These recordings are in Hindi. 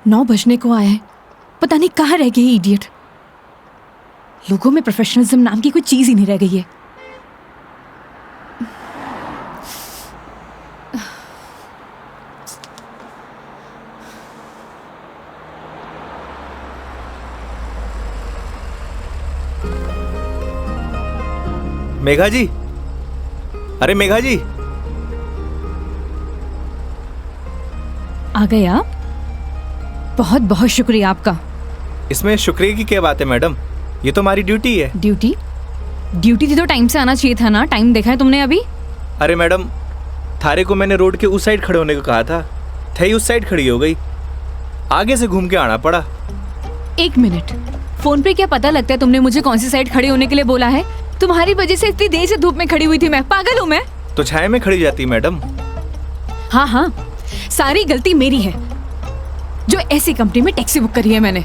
9 बजने को आया है, पता नहीं कहाँ रह गई इडियट। लोगों में प्रोफेशनलिज्म नाम की कोई चीज ही नहीं रह गई है। मेघा जी, अरे मेघा जी, आ गए आप? बहुत बहुत शुक्रिया आपका। इसमें शुक्रिया की क्या बात है मैडम, ये तो हमारी ड्यूटी है। ड्यूटी? ड्यूटी थी तो टाइम से आना चाहिए था ना। टाइम देखा है तुमने अभी? अरे मैडम, थारे को मैंने रोड के उस साइड खड़े होने को कहा था, थई उस साइड खड़ी हो गई, आगे से घूम के आना पड़ा। 1 मिनट, फोन पे क्या पता लगता है तुमने मुझे कौन सी साइड खड़े होने के लिए बोला है? तुम्हारी वजह से इतनी देर से धूप में खड़ी हुई थी मैं। पागल हूँ मैं? तो छाया में खड़ी जाती मैडम। हाँ हाँ, सारी गलती मेरी है जो ऐसी कंपनी में टैक्सी बुक करी है मैंने।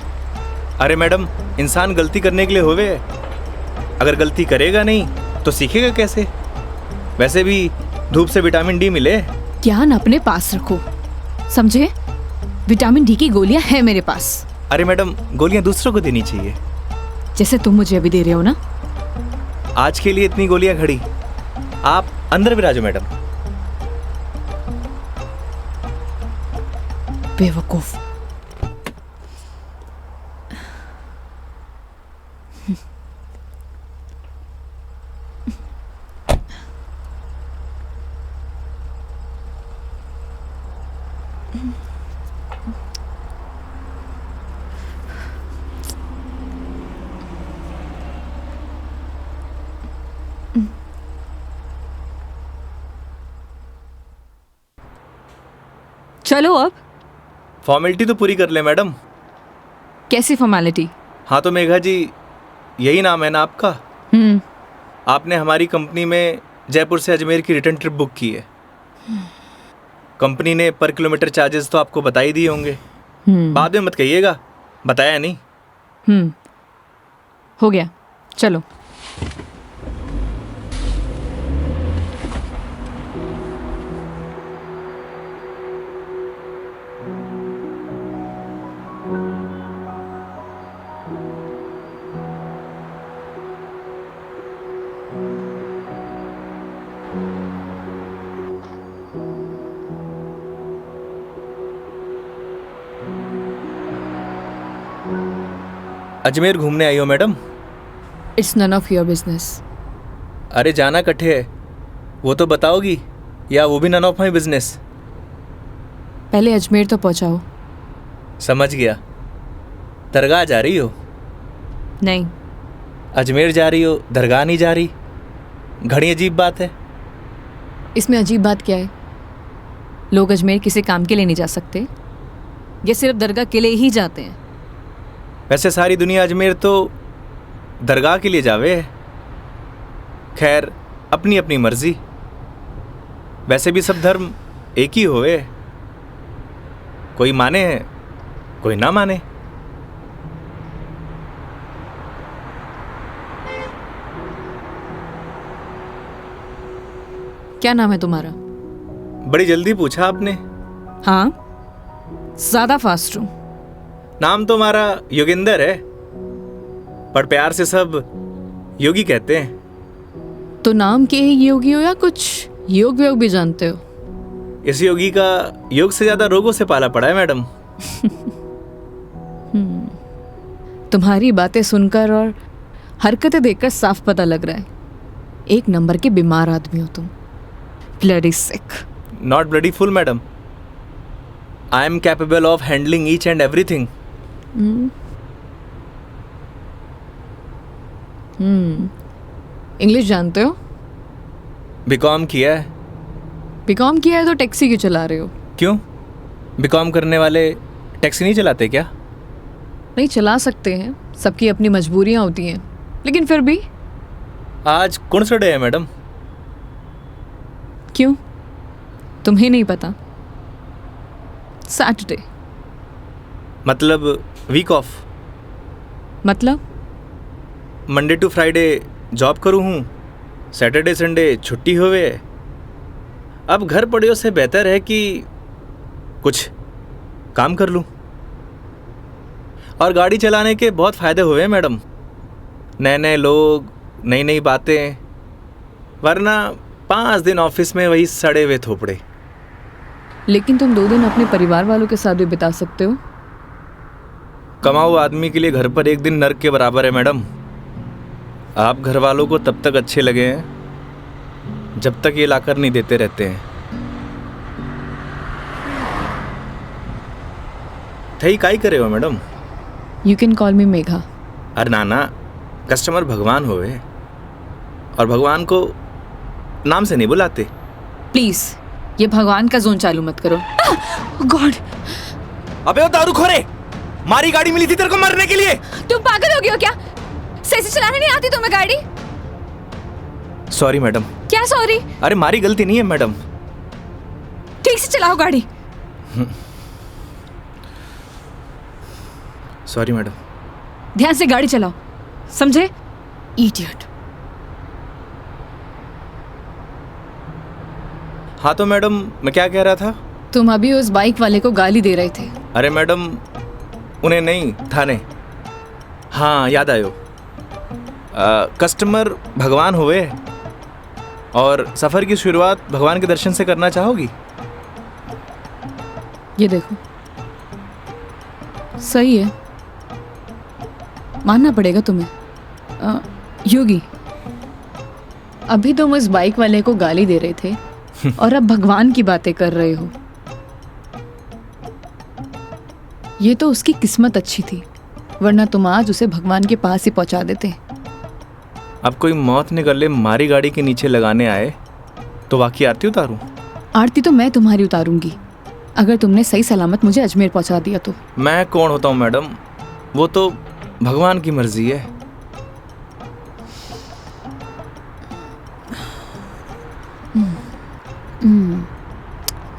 अरे मैडम, इंसान गलती करने के लिए होवे है, अगर गलती करेगा नहीं तो सीखेगा कैसे? वैसे भी धूप से विटामिन डी मिले। ज्ञान अपने पास रखो, समझे? विटामिन डी की गोलियां हैं मेरे पास। अरे मैडम, गोलियां दूसरों को देनी चाहिए, जैसे तुम मुझे अभी दे रहे हो ना। आज के लिए इतनी गोलियां खड़ी, आप अंदर विराजो मैडम। बेवकूफ। चलो अब। फॉर्मेलिटी तो पूरी कर ले मैडम। कैसी फॉर्मेलिटी? हाँ तो मेघा जी, यही नाम है ना आपका? आपने हमारी कंपनी में जयपुर से अजमेर की रिटर्न ट्रिप बुक की है। कंपनी ने पर किलोमीटर चार्जेस तो आपको बता ही दिए होंगे। बाद में मत कहिएगा बताया नहीं। हो गया, चलो। अजमेर घूमने आई हो madam? It's none of your business. अरे जाना कट्ठे है, वो तो बताओगी, या वो भी नन ऑफ माई बिजनेस? पहले अजमेर तो पहुंचाओ। समझ गया। दरगाह जा रही हो? नहीं। अजमेर जा रही हो, दरगाह नहीं जा रही? घड़ी अजीब बात है। इसमें अजीब बात क्या है? लोग अजमेर किसी काम के लिए नहीं जा सकते, ये सिर्फ दरगाह के लिए ही जाते हैं। वैसे सारी दुनिया अजमेर तो दरगाह के लिए जावे है। खैर, अपनी अपनी मर्जी। वैसे भी सब धर्म एक ही होवे, कोई माने है कोई ना माने। क्या नाम है तुम्हारा? बड़ी जल्दी पूछा आपने। हाँ, ज्यादा फास्ट हूं। नाम तो हमारा योगेंद्र है, पर प्यार से सब योगी कहते हैं। तो नाम के ही योगी हो या कुछ योग व्योग भी जानते हो? इस योगी का योग से ज्यादा रोगों से पाला पड़ा है मैडम। तुम्हारी बातें सुनकर और हरकतें देखकर साफ पता लग रहा है, एक नंबर के बीमार आदमी हो तुम। Bloody sick. Not bloody fool madam, I am capable of handling each and everything. English जानते हो? बीकॉम किया है। बीकॉम किया है तो टैक्सी क्यों चला रहे हो? क्यों, बीकॉम करने वाले टैक्सी नहीं चलाते क्या? नहीं, चला सकते हैं, सबकी अपनी मजबूरियां होती हैं, लेकिन फिर भी। आज कौन सा डे है मैडम? क्यों, तुम्हें नहीं पता? सैटरडे। मतलब वीक ऑफ? मतलब मंडे टू फ्राइडे जॉब करूँ हूँ, सैटरडे संडे छुट्टी होवे। अब घर पड़े से बेहतर है कि कुछ काम कर लूँ। और गाड़ी चलाने के बहुत फ़ायदे हुए हैं मैडम। नए नए लोग, नई नई बातें, वरना 5 दिन ऑफिस में वही सड़े हुए थोपड़े। लेकिन तुम 2 दिन अपने परिवार वालों के साथ भी बिता सकते हो। कमाऊ आदमी के लिए घर पर एक दिन नर्क के बराबर है मैडम। आप घर वालों को तब तक अच्छे लगे हैं जब तक ये लाकर नहीं देते रहते हैं। थई काई करे हो मैडम? यू कैन कॉल मी मेघा। अरे नाना, कस्टमर भगवान होवे और भगवान को नाम से नहीं बुलाते। प्लीज ये भगवान का जोन चालू मत करो। गॉड! अबे वो दारूखोरे, मारी गाड़ी मिली थी तेरे को मरने के लिए। तुम पागल हो गए हो क्या? सही से चलाने नहीं आती तुम्हें गाड़ी? Sorry madam. क्या सॉरी? अरे मारी गलती नहीं है मैडम। ठीक से चलाओ गाड़ी। Sorry madam. ध्यान से गाड़ी चलाओ, समझे? इडियट। हाँ तो मैडम, मैं क्या कह रहा था? तुम अभी उस बाइक वाले को गाली दे रहे थे। अरे मैडम, उन्हें नहीं, थाने। हाँ याद आयो। कस्टमर भगवान हुए और सफ़र की शुरुआत भगवान के दर्शन से करना चाहोगी? ये देखो, सही है, मानना पड़ेगा तुम्हें। योगी, अभी तुम उस बाइक वाले को गाली दे रहे थे और अब भगवान की बातें कर रहे हो। ये तो उसकी किस्मत अच्छी थी, वरना तुम आज उसे भगवान के पास ही पहुंचा देते। अब कोई मौत ने गले मारी गाड़ी के नीचे लगाने आए तो वाकई आरती उतारूं? आरती तो मैं तुम्हारी उतारूंगी, अगर तुमने सही सलामत मुझे अजमेर पहुंचा दिया तो। मैं कौन होता हूँ मैडम, वो तो भगवान की मर्जी है।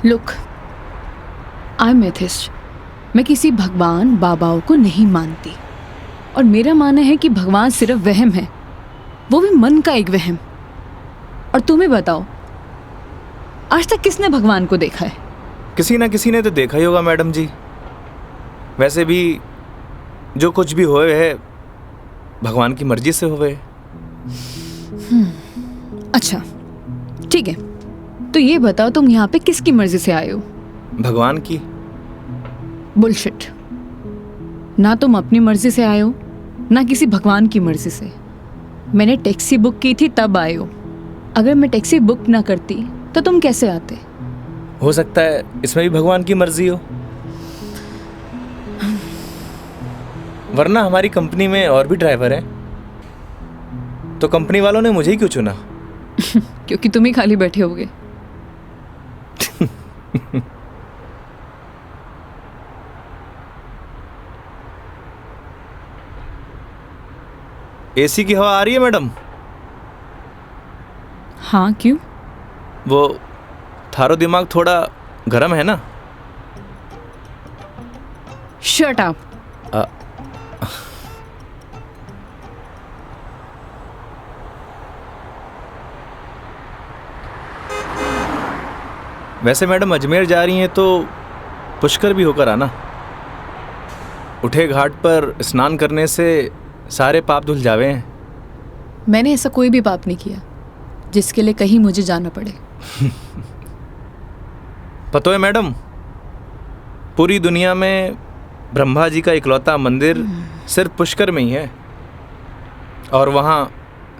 Look, I am atheist. मैं किसी भगवान बाबाओं को नहीं मानती और मेरा मानना है कि भगवान सिर्फ वहम है, वो भी मन का एक वहम। और तुम्हें बताओ, आज तक किसने भगवान को देखा है? किसी ना किसी ने तो देखा ही होगा मैडम जी। वैसे भी जो कुछ भी होए है भगवान की मर्जी से होए। अच्छा ठीक है, तो ये बताओ तुम यहाँ पे किसकी मर्जी से आए हो? भगवान की। बुलशिट। ना तुम अपनी मर्जी से आए हो, ना किसी भगवान की मर्जी से। मैंने टैक्सी बुक की थी तब आए हो। अगर मैं टैक्सी बुक ना करती तो तुम कैसे आते? हो सकता है इसमें भी भगवान की मर्जी हो, वरना हमारी कंपनी में और भी ड्राइवर हैं, तो कंपनी वालों ने मुझे ही क्यों चुना? क्योंकि तुम ही खाली बैठे होगे। एसी की हवा आ रही है मैडम? हाँ क्यों? वो थारो दिमाग थोड़ा गर्म है ना? Shut up. वैसे मैडम अजमेर जा रही हैं तो पुष्कर भी होकर आना। उठे घाट पर स्नान करने से सारे पाप धुल जावे हैं। मैंने ऐसा कोई भी पाप नहीं किया जिसके लिए कहीं मुझे जाना पड़े। पता है मैडम, पूरी दुनिया में ब्रह्मा जी का इकलौता मंदिर सिर्फ पुष्कर में ही है और वहाँ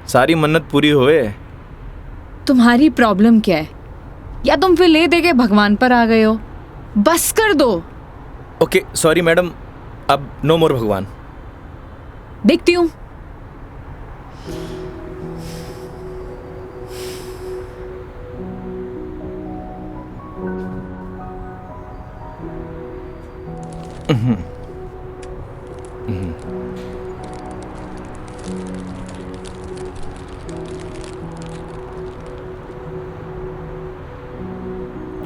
सारी मन्नत पूरी हुए। तुम्हारी प्रॉब्लम क्या है? या तुम फिर ले दे के भगवान पर आ गए हो? बस कर दो। ओके सॉरी मैडम, अब नो मोर भगवान। देखती हूँ।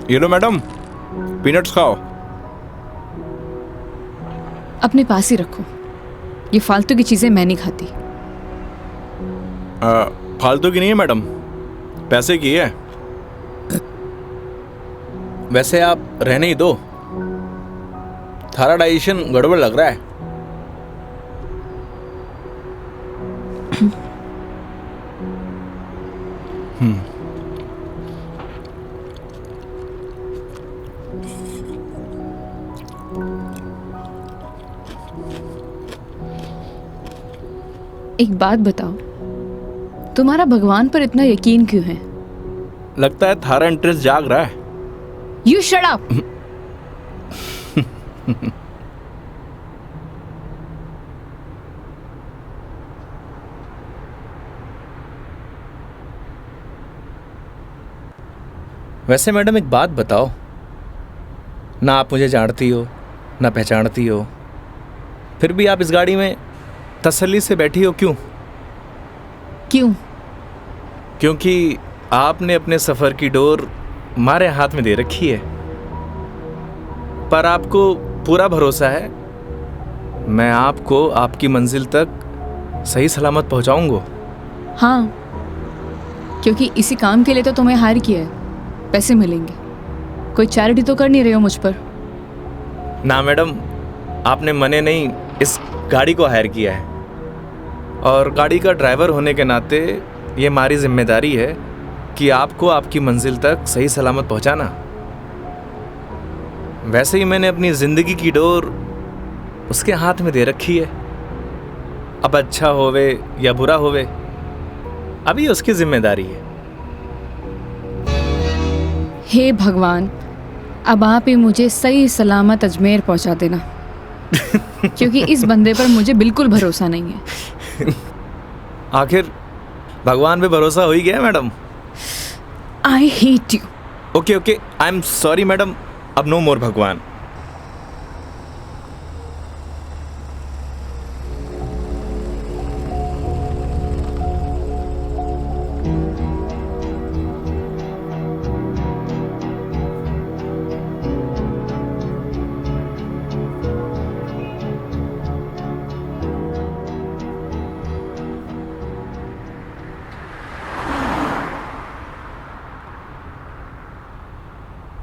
ये लो मैडम, पीनट्स खाओ। अपने पास ही रखो, ये फालतू की चीजें मैं नहीं खाती। फालतू की नहीं है मैडम, पैसे की है। वैसे आप रहने ही दो, थारा डाइजेशन गड़बड़ लग रहा है। एक बात बताओ, तुम्हारा भगवान पर इतना यकीन क्यों है? लगता है थारा इंटरेस्ट जाग रहा है। You shut up. वैसे मैडम एक बात बताओ, ना आप मुझे जानती हो ना पहचानती हो, फिर भी आप इस गाड़ी में तसल्ली से बैठी हो, क्यों? क्यों? क्योंकि आपने अपने सफ़र की डोर हमारे हाथ में दे रखी है, पर आपको पूरा भरोसा है मैं आपको आपकी मंजिल तक सही सलामत पहुंचाऊंगा। हाँ, क्योंकि इसी काम के लिए तो तुम्हें हायर किया है, पैसे मिलेंगे। कोई चैरिटी तो कर नहीं रहे हो मुझ पर? ना मैडम, आपने मने नहीं इस गाड़ी को हायर किया है, और गाड़ी का ड्राइवर होने के नाते ये हमारी जिम्मेदारी है कि आपको आपकी मंजिल तक सही सलामत पहुंचाना। वैसे ही मैंने अपनी ज़िंदगी की डोर उसके हाथ में दे रखी है। अब अच्छा होवे या बुरा होवे, अभी उसकी जिम्मेदारी है। हे भगवान, अब आप ही मुझे सही सलामत अजमेर पहुंचा देना, क्योंकि इस बंदे पर मुझे बिल्कुल भरोसा नहीं है। आखिर भगवान पे भरोसा हो ही गया madam. I hate you. Okay okay, I am sorry madam, अब नो मोर भगवान।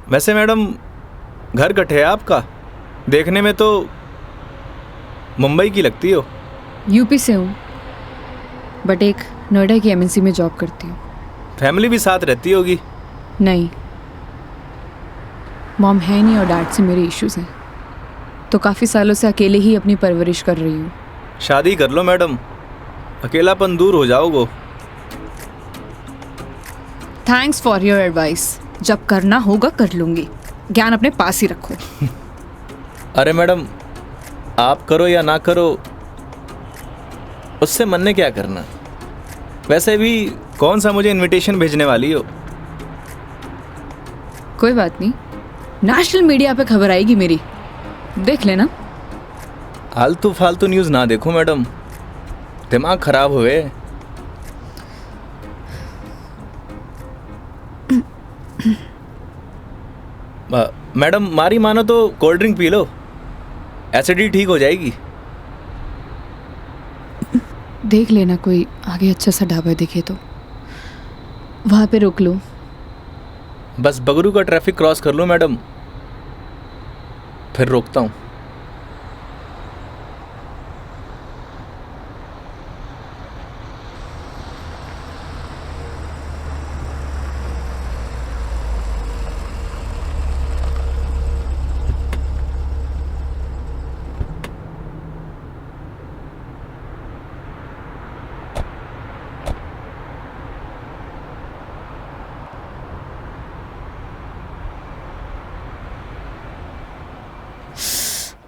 वैसे मैडम घर कट है आपका? देखने में तो मुंबई की लगती हो। यूपी से हूँ, बट एक नोएडा की एमएनसी में जॉब करती हूँ। फैमिली भी साथ रहती होगी? नहीं, मॉम है नहीं और डैड से मेरे इश्यूज हैं, तो काफ़ी सालों से अकेले ही अपनी परवरिश कर रही हूँ। शादी कर लो मैडम, अकेलापन दूर हो जाओगे। Thanks for your advice. जब करना होगा कर लूँगी, ज्ञान अपने पास ही रखो। अरे मैडम, आप करो या ना करो, उससे मन ने क्या करना। वैसे भी कौन सा मुझे इनविटेशन भेजने वाली हो? कोई बात नहीं, नेशनल मीडिया पे खबर आएगी मेरी, देख लेना। आलतू फालतू न्यूज़ ना देखो मैडम, दिमाग खराब हुए। मैडम मारी मानो तो cold drink P low, acidity ठीक हो जाएगी। देख लेना कोई आगे अच्छा सा ढाबा दिखे तो वहाँ पे रोक लो। बस बगरू का ट्रैफिक क्रॉस कर लो मैडम, फिर रोकता हूँ।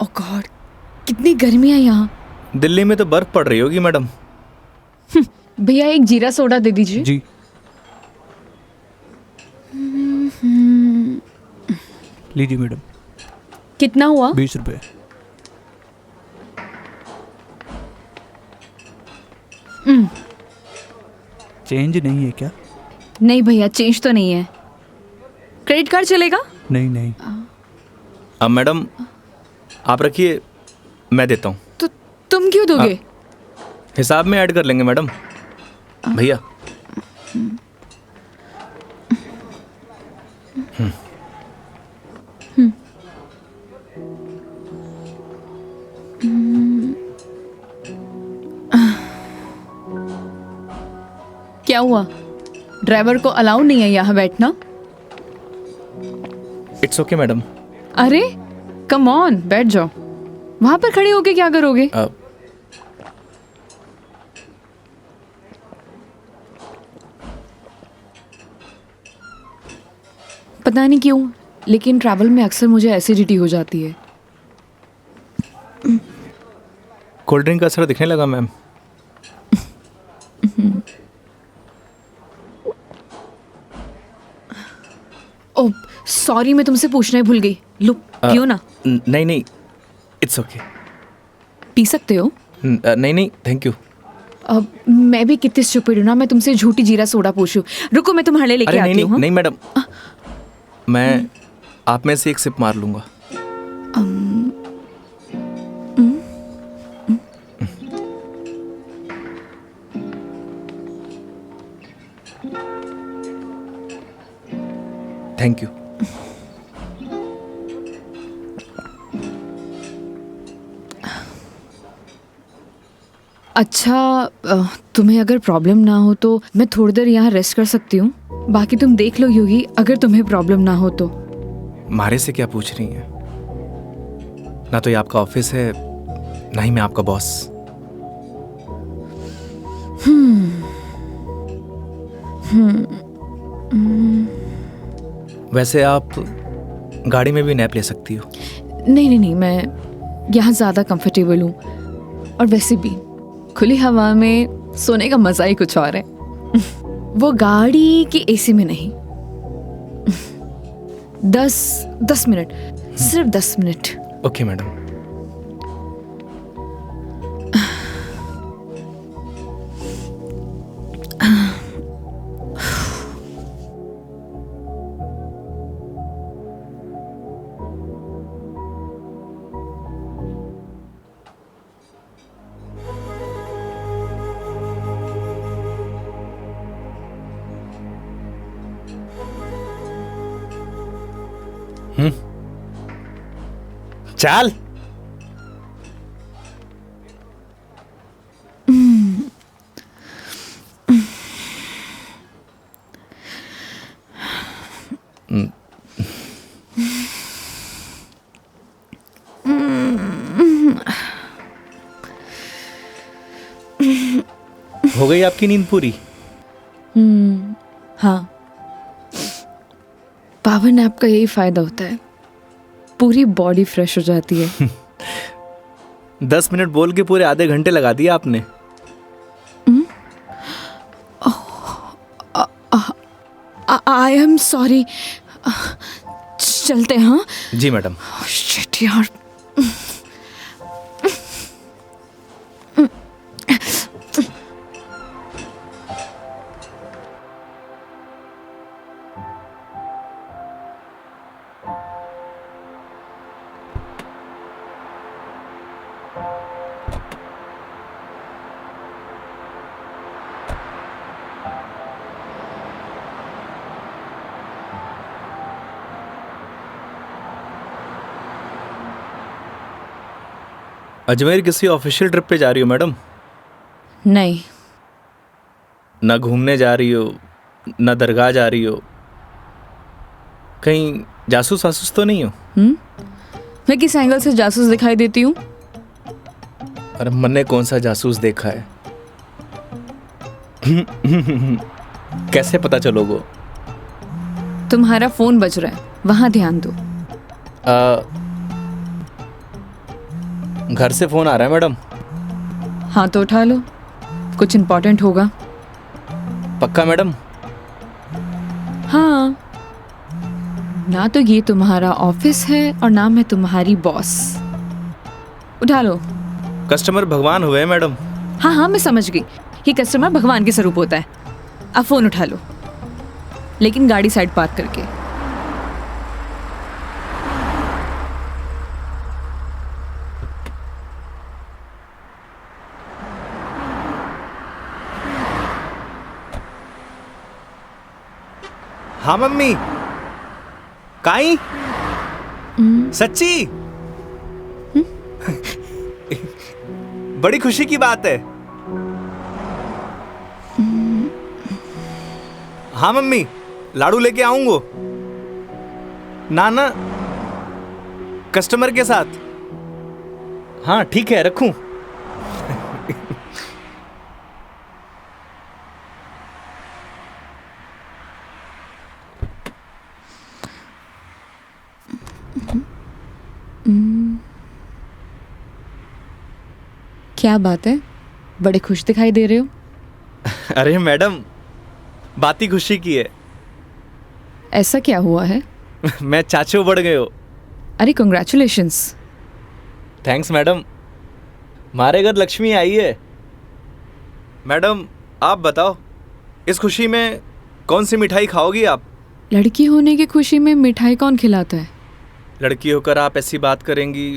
ओह गॉड, कितनी गर्मी है यहाँ। दिल्ली में तो बर्फ पड़ रही होगी मैडम। भैया एक जीरा सोडा दे दीजिए। जी। लीजिए मैडम। कितना हुआ? 20 रुपये। चेंज नहीं है क्या? नहीं भैया, चेंज तो नहीं है। क्रेडिट कार्ड चलेगा? नहीं नहीं। अब मैडम आप रखिए, मैं देता हूँ। तो तुम क्यों दोगे? हिसाब में ऐड कर लेंगे मैडम। भैया क्या हुआ? ड्राइवर को अलाउ नहीं है यहाँ बैठना? It's okay madam. अरे कम ऑन, बैठ जाओ। वहां पर खड़े होके क्या करोगे? पता नहीं क्यों, लेकिन ट्रैवल में अक्सर मुझे एसिडिटी हो जाती है। कोल्ड ड्रिंक का असर दिखने लगा मैम। ओह सॉरी, मैं तुमसे पूछना ही भूल गई। लो पियो ना। नहीं नहीं, इट्स ओके। पी सकते हो। नहीं नहीं, थैंक यू। अब मैं भी कितनी स्टूपिड हूँ ना, मैं तुमसे झूठी जीरा सोडा पूछूं। रुको मैं तुम्हारे लिए लेके अरे आती नहीं हूँ। नहीं नहीं मैडम, मैं आप में से एक सिप मार लूंगा। Thank you. अच्छा, तुम्हें अगर प्रॉब्लम ना हो तो मैं थोड़ी देर यहाँ रेस्ट कर सकती हूँ। बाकी तुम देख लो योगी, अगर तुम्हें प्रॉब्लम ना हो तो। मारे से क्या पूछ रही हैं? ना तो ये आपका ऑफिस है, ना ही मैं आपका बॉस। वैसे आप गाड़ी में भी नैप ले सकती हो। नहीं नहीं नहीं, मैं यहाँ ज़्यादा कंफर्टेबल हूँ। और वैसे भी खुली हवा में सोने का मज़ा ही कुछ और है। वो गाड़ी की एसी में नहीं। 10 मिनट, सिर्फ 10 मिनट। Okay madam. चल। हो गई आपकी नींद पूरी? हाँ, पावर नैप का यही फायदा होता है, पूरी बॉडी फ्रेश हो जाती है। 10 मिनट बोल के पूरे आधे घंटे लगा दिया आपने। आई एम सॉरी। चलते हैं। हाँ जी मैडम। शिट यार। अजमेर किसी ऑफिशियल ट्रिप पे जा रही हो मैडम? नहीं। ना घूमने जा रही हो, ना दरगाह जा रही हो, कहीं जासूस वासूस तो नहीं हो? मैं किस एंगल से जासूस दिखाई देती हूँ? अरे मैंने कौन सा जासूस देखा है? कैसे पता चलोगे? तुम्हारा फोन बज रहा है, वहां ध्यान दो। घर से फोन आ रहा है मैडम। हाँ तो उठा लो, कुछ इम्पोर्टेंट होगा। पक्का मैडम? हाँ, ना तो ये तुम्हारा ऑफिस है और ना मैं तुम्हारी बॉस। उठा लो। कस्टमर भगवान हुए मैडम। हाँ हाँ मैं समझ गई, ये कस्टमर भगवान के स्वरूप होता है। अब फोन उठा लो, लेकिन गाड़ी साइड पार्क करके। हाँ मम्मी। काई? सच्ची? बड़ी खुशी की बात है। हाँ मम्मी, लाडू लेके आऊंगो। ना ना, कस्टमर के साथ। हाँ ठीक है, रखूं। क्या बात है, बड़े खुश दिखाई दे रहे हो। अरे मैडम, बात ही खुशी की है। ऐसा क्या हुआ है। मैं चाचू बढ़ गए हो। अरे कंग्रेचुलेशंस। थैंक्स मैडम, हमारे घर लक्ष्मी आई है। मैडम आप बताओ, इस खुशी में कौन सी मिठाई खाओगी आप? लड़की होने की खुशी में मिठाई कौन खिलाता है। लड़की होकर आप ऐसी बात करेंगी,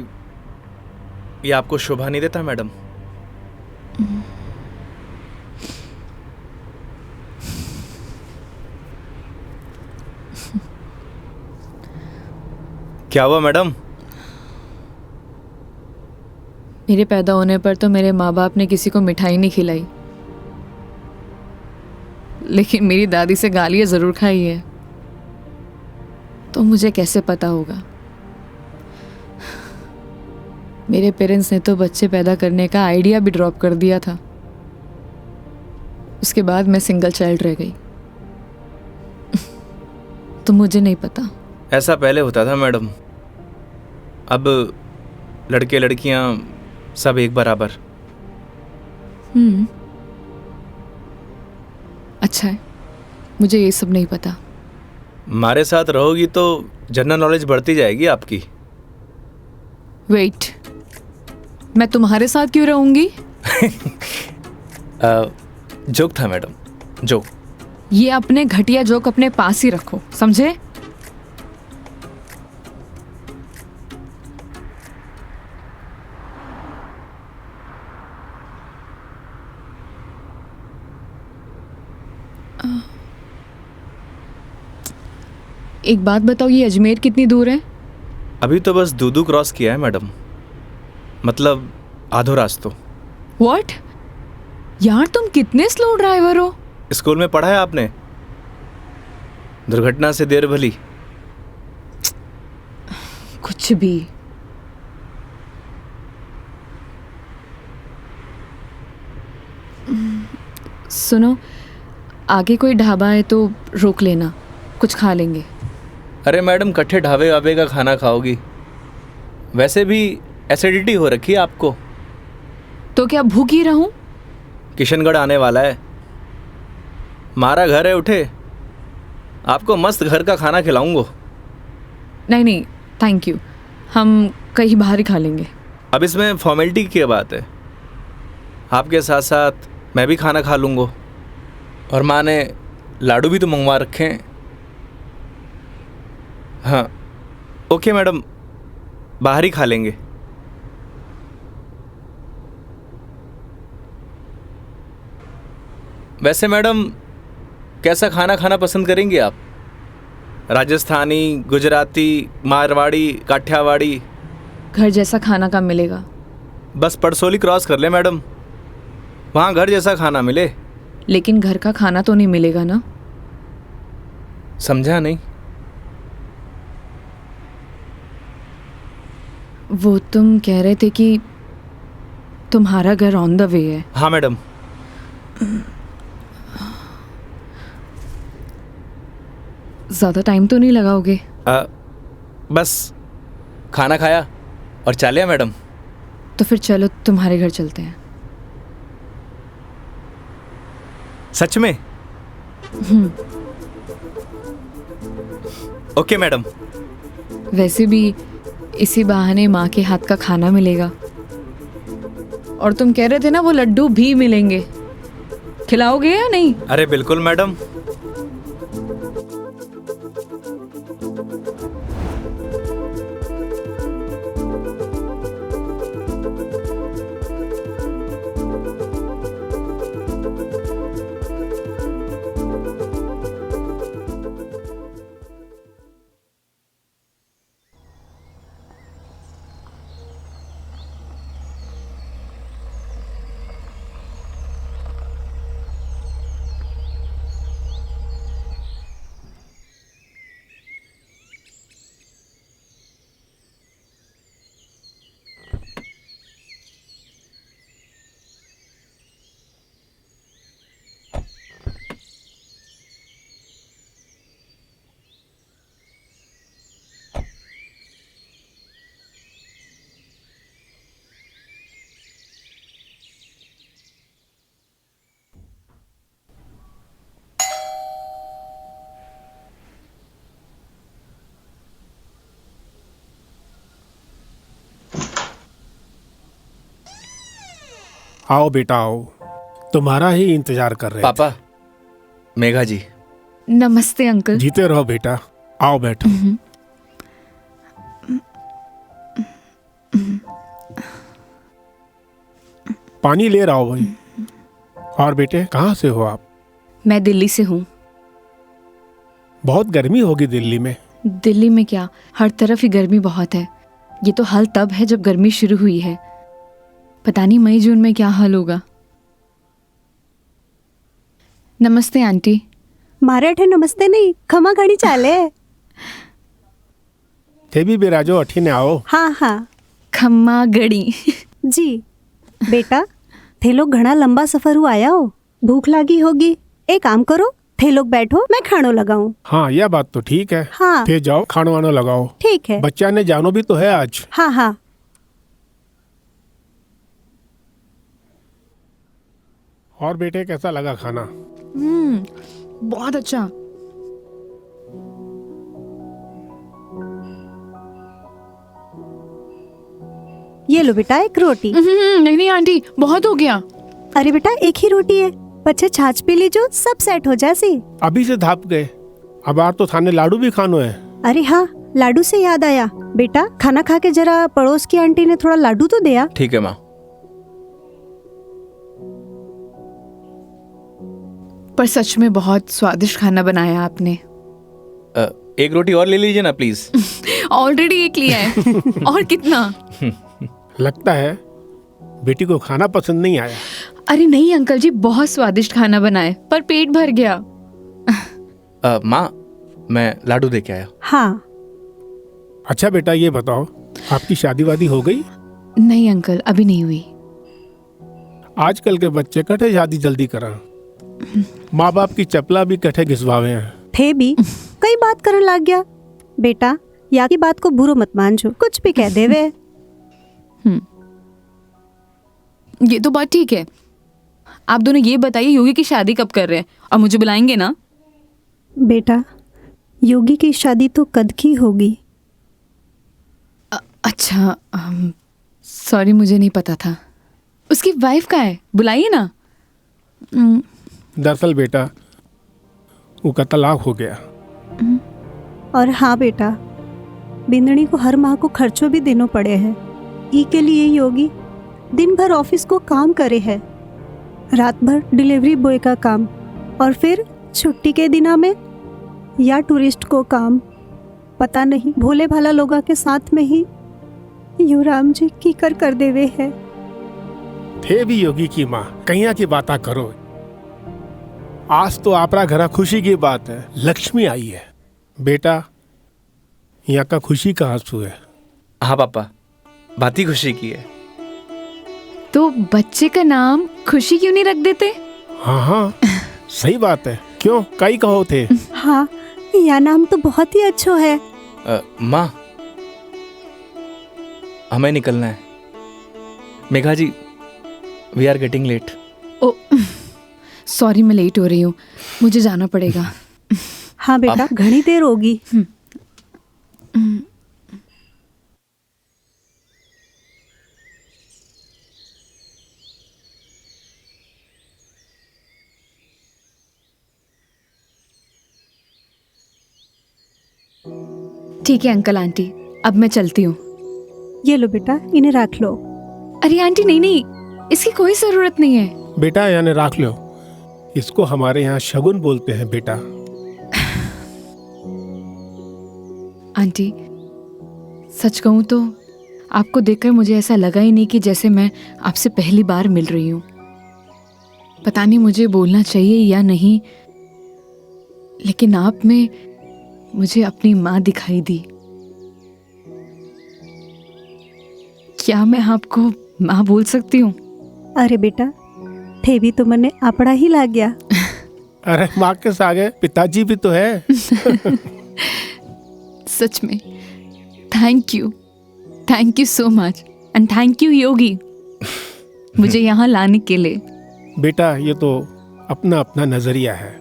ये आपको शोभा नहीं देता मैडम? क्या हुआ मैडम? मेरे पैदा होने पर तो मेरे माँ बाप ने किसी को मिठाई नहीं खिलाई, लेकिन मेरी दादी से गालियाँ ज़रूर खाई है। तो मुझे कैसे पता होगा। मेरे पेरेंट्स ने तो बच्चे पैदा करने का आइडिया भी ड्रॉप कर दिया था। उसके बाद मैं सिंगल चाइल्ड रह गई। तो मुझे नहीं पता। ऐसा पहले होता था मैडम, अब लड़के लड़कियां सब एक बराबर। अच्छा है, मुझे ये सब नहीं पता। हमारे साथ रहोगी तो जनरल नॉलेज बढ़ती जाएगी आपकी। वेट, मैं तुम्हारे साथ क्यों रहूंगी। जोक था मैडम, जोक। ये अपने घटिया जोक अपने पास ही रखो, समझे। एक बात बताओ, ये अजमेर कितनी दूर है। अभी तो बस दूदू क्रॉस किया है मैडम, मतलब आधो रास्तों। व्हाट यार, तुम कितने स्लो ड्राइवर हो। स्कूल में पढ़ा है आपने, दुर्घटना से देर भली। कुछ भी। सुनो, आगे कोई ढाबा है तो रोक लेना, कुछ खा लेंगे। अरे मैडम, कट्ठे ढाबे वाबे का खाना खाओगी? वैसे भी एसिडिटी हो रखी है आपको। तो क्या भूखी रहूं। किशनगढ़ आने वाला है, हमारा घर है, उठे आपको मस्त घर का खाना खिलाऊंगा। नहीं नहीं थैंक यू, हम कहीं बाहर ही खा लेंगे। अब इसमें फॉर्मेलिटी की बात है, आपके साथ साथ मैं भी खाना खा लूँगा। और माँ ने लाडू भी तो मंगवा रखे हैं। हाँ ओके मैडम, बाहर ही खा लेंगे। वैसे मैडम, कैसा खाना खाना पसंद करेंगी आप? राजस्थानी, गुजराती, मारवाड़ी, काठियावाड़ी? घर जैसा खाना कब मिलेगा। बस पड़सोली क्रॉस कर ले मैडम, वहाँ घर जैसा खाना मिले। लेकिन घर का खाना तो नहीं मिलेगा ना। समझा नहीं। वो तुम कह रहे थे कि तुम्हारा घर ऑन द वे है। हाँ मैडम। ज़्यादा टाइम तो नहीं लगाओगे। बस खाना खाया और चलिए मैडम। तो फिर चलो तुम्हारे घर चलते हैं। सच में? Okay madam. वैसे भी इसी बहाने माँ के हाथ का खाना मिलेगा। और तुम कह रहे थे ना वो लड्डू भी मिलेंगे, खिलाओगे या नहीं। अरे बिल्कुल मैडम। आओ बेटा आओ, तुम्हारा ही इंतजार कर रहे पापा, मेघा जी। नमस्ते अंकल। थे। जीते रहो बेटा, आओ बैठो। पानी ले रहा हो भाई। और बेटे कहाँ से हो आप? मैं दिल्ली से हूँ। बहुत गर्मी होगी दिल्ली में। दिल्ली में क्या, हर तरफ ही गर्मी बहुत है। ये तो हाल तब है जब गर्मी शुरू हुई है, पता नहीं मई जून में क्या हाल होगा। नमस्ते आंटी। मारे नमस्ते नहीं, खमा घड़ी चाले। थे भी बिराजो अठी ने आओ। हाँ हाँ खम्मा गड़ी। जी। बेटा थे लोग घना लंबा सफर हुआ आया हो, भूख लगी होगी। एक काम करो, थे लोग बैठो, मैं खानो लगाऊं। हाँ यह बात तो ठीक है। हाँ थे जाओ खानो वानो लगाओ। ठीक है। बच्चा ने जानो भी तो है आज। हाँ हाँ। और बेटे कैसा लगा खाना? बहुत अच्छा। ये लो बेटा एक रोटी। नहीं नहीं आंटी, बहुत हो गया। अरे बेटा एक ही रोटी है, बच्चे छाछ पी लीजो, सब सेट हो जासी। अभी से धाप गए, अब आर तो थाने लाडू भी खानो है। अरे हाँ, लाडू से याद आया, बेटा खाना खा के जरा पड़ोस की आंटी ने थोड़ा लाडू तो दिया। ठीक है माँ। पर सच में बहुत स्वादिष्ट खाना बनाया आपने। एक रोटी और ले लीजिए ना प्लीज। ऑलरेडी एक लिया है। और कितना? लगता है बेटी को खाना पसंद नहीं आया। अरे नहीं अंकल जी, बहुत स्वादिष्ट खाना बनाए, पर पेट भर गया। माँ, मैं लाडू दे के आया। हाँ। अच्छा बेटा ये बताओ, आपकी शादी वादी हो गई? नहीं अंकल, अभी नहीं हुई। आजकल के बच्चे कठे शादी जल्दी करा, माँ बाप की चपला भी कठे घिसवावे हैं। थे भी कई बात करने लग गया। बेटा या की बात को बुरो मत मान जो, कुछ भी कह देवे। ये तो बात ठीक है। आप दोनों ये बताइए योगी की शादी कब कर रहे हैं, और मुझे बुलाएंगे ना? बेटा योगी की शादी तो कद की होगी। अच्छा, सॉरी मुझे नहीं पता था। उसकी वाइफ कहाँ है, बुलाइए ना। दरअसल बेटा वो का तलाक हो गया। और हाँ बेटा, बिंदनी को हर माह को खर्चों भी देना पड़े हैं। ई के लिए योगी दिन भर ऑफिस को काम करे है, रात भर डिलीवरी बॉय का काम, और फिर छुट्टी के दिना में या टूरिस्ट को काम। पता नहीं भोले भाला लोगा के साथ में ही युवराम जी की कर देवे है। थे भी योगी की माँ, कहिया की बात करो। आज तो आपरा घरा खुशी की बात है, लक्ष्मी आई है। बेटा यहाँ का खुशी का आंसू है। हाँ पापा, बात ही खुशी की है। तो बच्चे का नाम खुशी क्यों नहीं रख देते? हाँ हाँ सही बात है, क्यों कई कहो थे। हाँ यह नाम तो बहुत ही अच्छा है। माँ, हमें निकलना है। Megha ji, we are getting late. Oh sorry, मैं लेट हो रही हूँ, मुझे जाना पड़ेगा। हाँ बेटा घनी देर होगी। ठीक है अंकल आंटी, अब मैं चलती हूँ। ये लो बेटा, इन्हें रख लो। अरे आंटी नहीं नहीं, इसकी कोई जरूरत नहीं है। बेटा यानी रख लो, इसको हमारे यहाँ शगुन बोलते हैं बेटा। आंटी सच कहूँ तो आपको देखकर मुझे ऐसा लगा ही नहीं कि जैसे मैं आपसे पहली बार मिल रही हूँ। पता नहीं मुझे बोलना चाहिए या नहीं, लेकिन आप में मुझे अपनी माँ दिखाई दी। क्या मैं आपको माँ बोल सकती हूँ? अरे बेटा थे भी तो मने अपना ही लाग गया। अरे माँ के सागे पिताजी भी तो है। सच में thank you so much, and thank you Yogi मुझे यहाँ लाने के लिए। बेटा ये तो अपना अपना नजरिया है,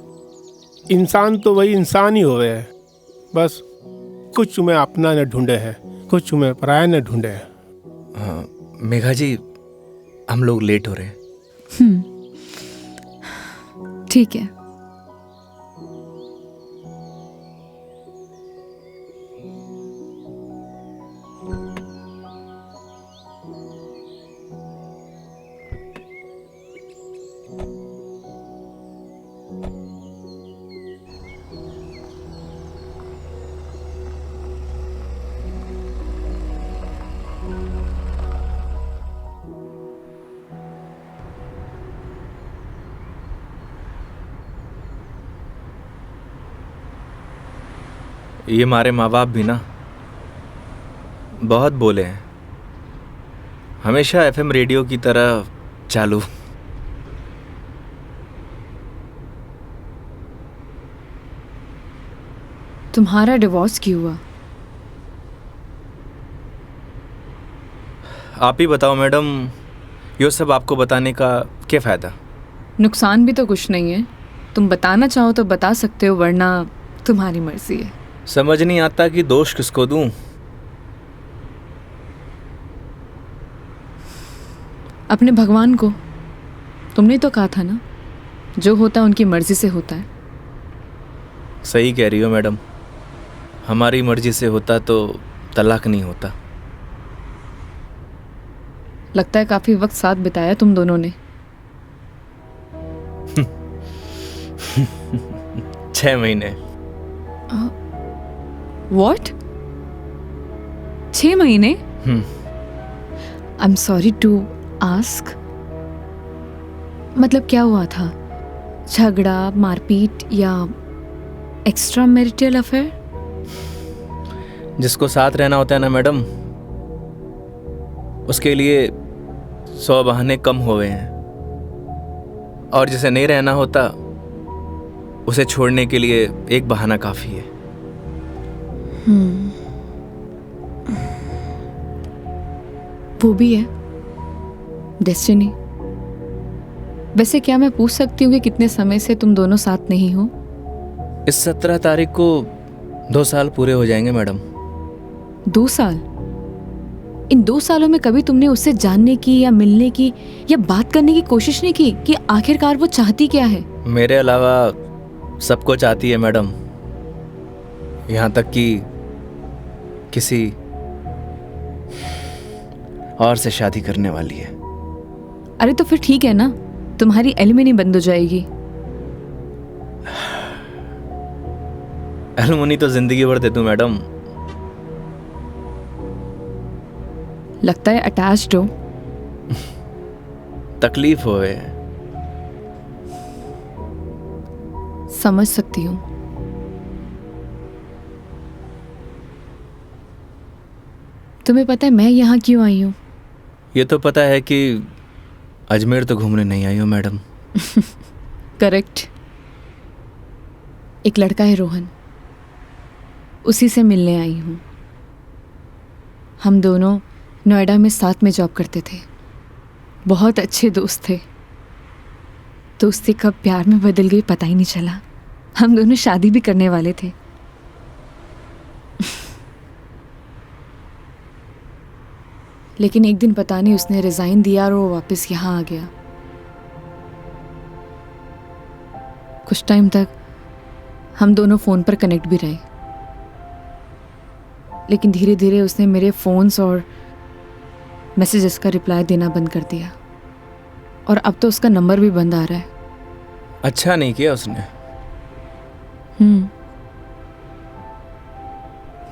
इंसान तो वही इंसान ही होवे है, बस कुछ में अपना न ढूंढे है, कुछ में पराया न ढूंढे है। मेघा जी, हम लोग लेट हो रहे हैं। ठीक है। ये हमारे माँ बाप भी ना बहुत बोले हैं, हमेशा एफएम रेडियो की तरह चालू। तुम्हारा डिवोर्स क्यों हुआ? आप ही बताओ मैडम, ये सब आपको बताने का क्या फ़ायदा? नुकसान भी तो कुछ नहीं है। तुम बताना चाहो तो बता सकते हो, वरना तुम्हारी मर्जी है। समझ नहीं आता कि दोष किसको दूं। अपने भगवान को। तुमने तो कहा था ना, जो होता है उनकी मर्जी से होता है। सही कह रही हो मैडम, हमारी मर्जी से होता तो तलाक नहीं होता। लगता है काफी वक्त साथ बिताया तुम दोनों ने। 6 महीने। What? 6 महीने? I am sorry to ask, मतलब क्या हुआ था? झगड़ा, मारपीट या एक्स्ट्रा मैरिटल अफेयर? जिसको साथ रहना होता है ना मैडम, उसके लिए 100 बहाने कम हो गए हैं, और जिसे नहीं रहना होता उसे छोड़ने के लिए एक बहाना काफ़ी है। वो भी है डेस्टिनी। वैसे क्या मैं पूछ सकती हूँ कि कितने समय से तुम दोनों साथ नहीं हो? इस 17 तारीख को 2 साल पूरे हो जाएंगे मैडम। 2 साल? इन 2 सालों में कभी तुमने उससे जानने की या मिलने की या बात करने की कोशिश नहीं की कि आखिरकार वो चाहती क्या है? मेरे अलावा सबको चाहती है मैडम, यहाँ तक कि किसी और से शादी करने वाली है। अरे तो फिर ठीक है ना, तुम्हारी एलिमनी बंद हो जाएगी। एलुमनी तो जिंदगी भर दे दूं मैडम। लगता है अटैच्ड हो। तकलीफ होए। समझ सकती हूँ। तुम्हें पता है मैं यहाँ क्यों आई हूँ? ये तो पता है कि अजमेर तो घूमने नहीं आई हो मैडम। करेक्ट। एक लड़का है रोहन, उसी से मिलने आई हूँ। हम दोनों नोएडा में साथ में जॉब करते थे, बहुत अच्छे दोस्त थे। दोस्ती कब प्यार में बदल गई पता ही नहीं चला। हम दोनों शादी भी करने वाले थे। लेकिन एक दिन पता नहीं उसने रिजाइन दिया और वो वापस यहाँ आ गया। कुछ टाइम तक हम दोनों फ़ोन पर कनेक्ट भी रहे, लेकिन धीरे धीरे उसने मेरे फ़ोन्स और मैसेजेस का रिप्लाई देना बंद कर दिया, और अब तो उसका नंबर भी बंद आ रहा है। अच्छा नहीं किया उसने।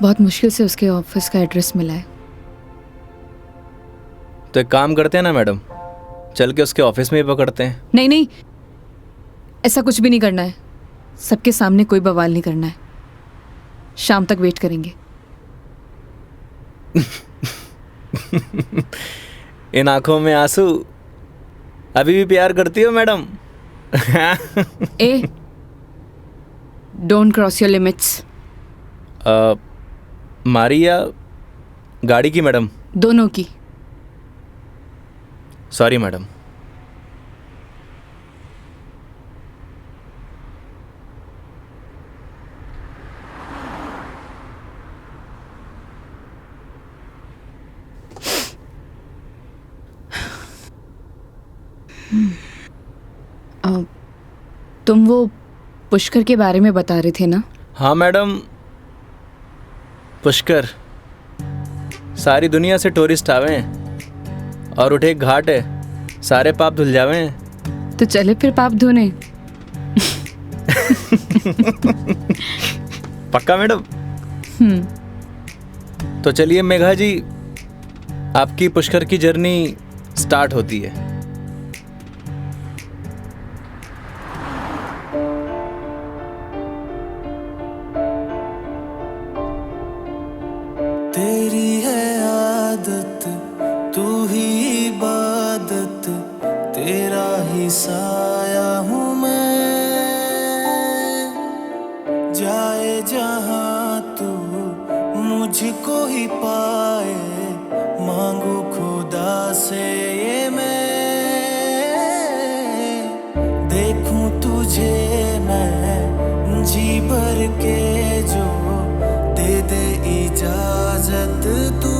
बहुत मुश्किल से उसके ऑफिस का एड्रेस मिला है। तो एक काम करते हैं ना मैडम, चल के उसके ऑफिस में ही पकड़ते हैं। नहीं नहीं, ऐसा कुछ भी नहीं करना है। सबके सामने कोई बवाल नहीं करना है। शाम तक वेट करेंगे। इन आंखों में आंसू, अभी भी प्यार करती हो madam? A, don't cross your limits. मारी या गाड़ी की मैडम? दोनों की। Sorry madam. तुम वो पुष्कर के बारे में बता रहे थे ना? हाँ मैडम, पुष्कर सारी दुनिया से टूरिस्ट आवे हैं और उठे एक घाट है, सारे पाप धुल जावे हैं। तो चले फिर पाप धोने। पक्का मैडम? तो चलिए मेघा जी, आपकी पुष्कर की जर्नी स्टार्ट होती है। तेरी है आदत, तू ही इबादत, तेरा ही साया हूँ मैं। जाए जहाँ तू मुझको ही पाए, मांगू खुदा से ये मैं। देखूं तुझे मैं जी भर के, जो दे दे इजाजत तू।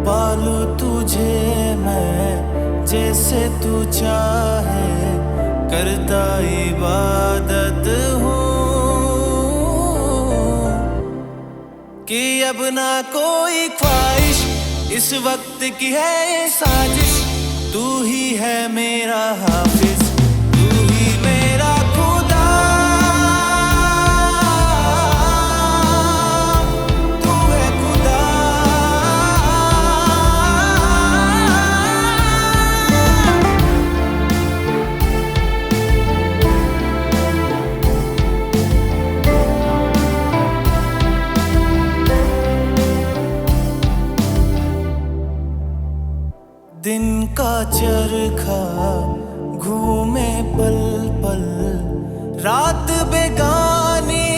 पालू तुझे मैं जैसे तू चाहे, करता इबादत हूँ। कि अब ना कोई ख्वाहिश, इस वक्त की है ये साजिश। तू ही है मेरा हाफिज, तू ही मेरा खुदा। तू है खुदा। दिन का चरखा घूमे पल पल, रात बेगानी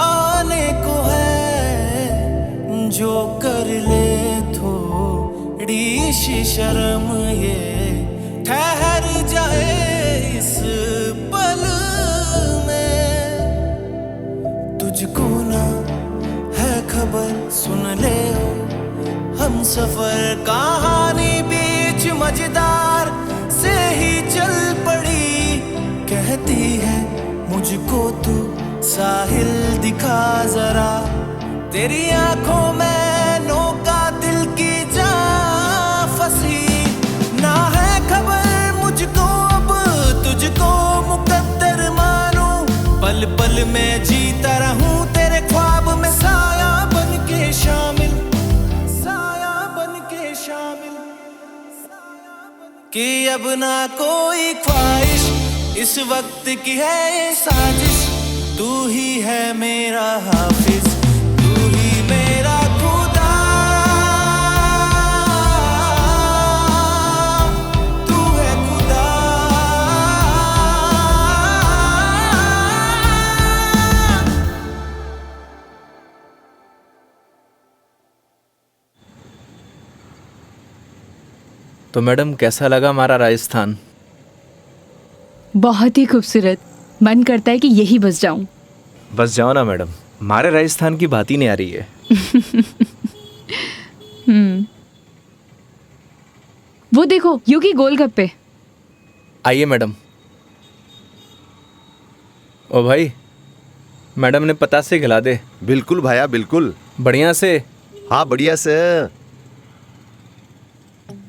आने को है। जो कर ले थोड़ी सी शर्म, ये ठहर जाए इस पल में। तुझको ना है खबर, सुन ले हम सफर कहानी बीच मजेदार से ही चल पड़ी। कहती है मुझको तू साहिल दिखा जरा, तेरी आंखों में नौका दिल की जा फंसी। ना है खबर मुझको अब तुझको मुकद्दर मानूं, पल पल में जीता रहूं तेरे ख्वाब में, साया बन के शामिल, कि अब ना कोई ख्वाहिश, इस वक्त की है ये साजिश। तू ही है मेरा हाफिज, तू ही मेरा खुदा। तू है खुदा। तो मैडम कैसा लगा हमारा राजस्थान? बहुत ही खूबसूरत। मन करता है कि यही बस जाऊं। बस जाओ ना मैडम, हमारे राजस्थान की बात ही नहीं आ रही है। वो देखो योगी गोलगप्पे। आइए मैडम। ओ भाई, मैडम ने पतासे खिला दे। बिल्कुल भाया बिल्कुल। बढ़िया से। हाँ बढ़िया से।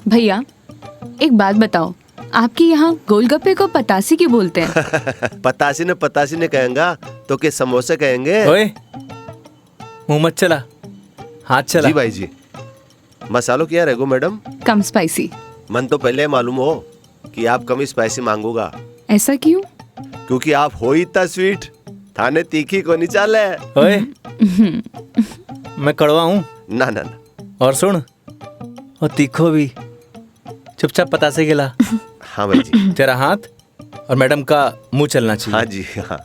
भैया एक बात बताओ, आपके यहाँ गोलगप्पे को पतासी क्यों बोलते हैं? पतासी ने कहेंगा तो के समोसे कहेंगे। ओए मुंह मत चला, हाथ चला। जी भाई जी। मसालों क्या रहेगो मैडम? कम स्पाइसी। मन तो पहले मालूम हो कि आप कम स्पाइसी मांगोगा। ऐसा क्यों? क्योंकि आप हो ही इतना स्वीट, थाने तीखी को नहीं चाले। ओए मैं कड़वा हूँ ना ना ना। और सुन, और तीखो भी। चुपचाप पतासे खिला। हाँ भाई जी। तेरा हाथ और मैडम का मुंह चलना चाहिए। हाँ जी हाँ।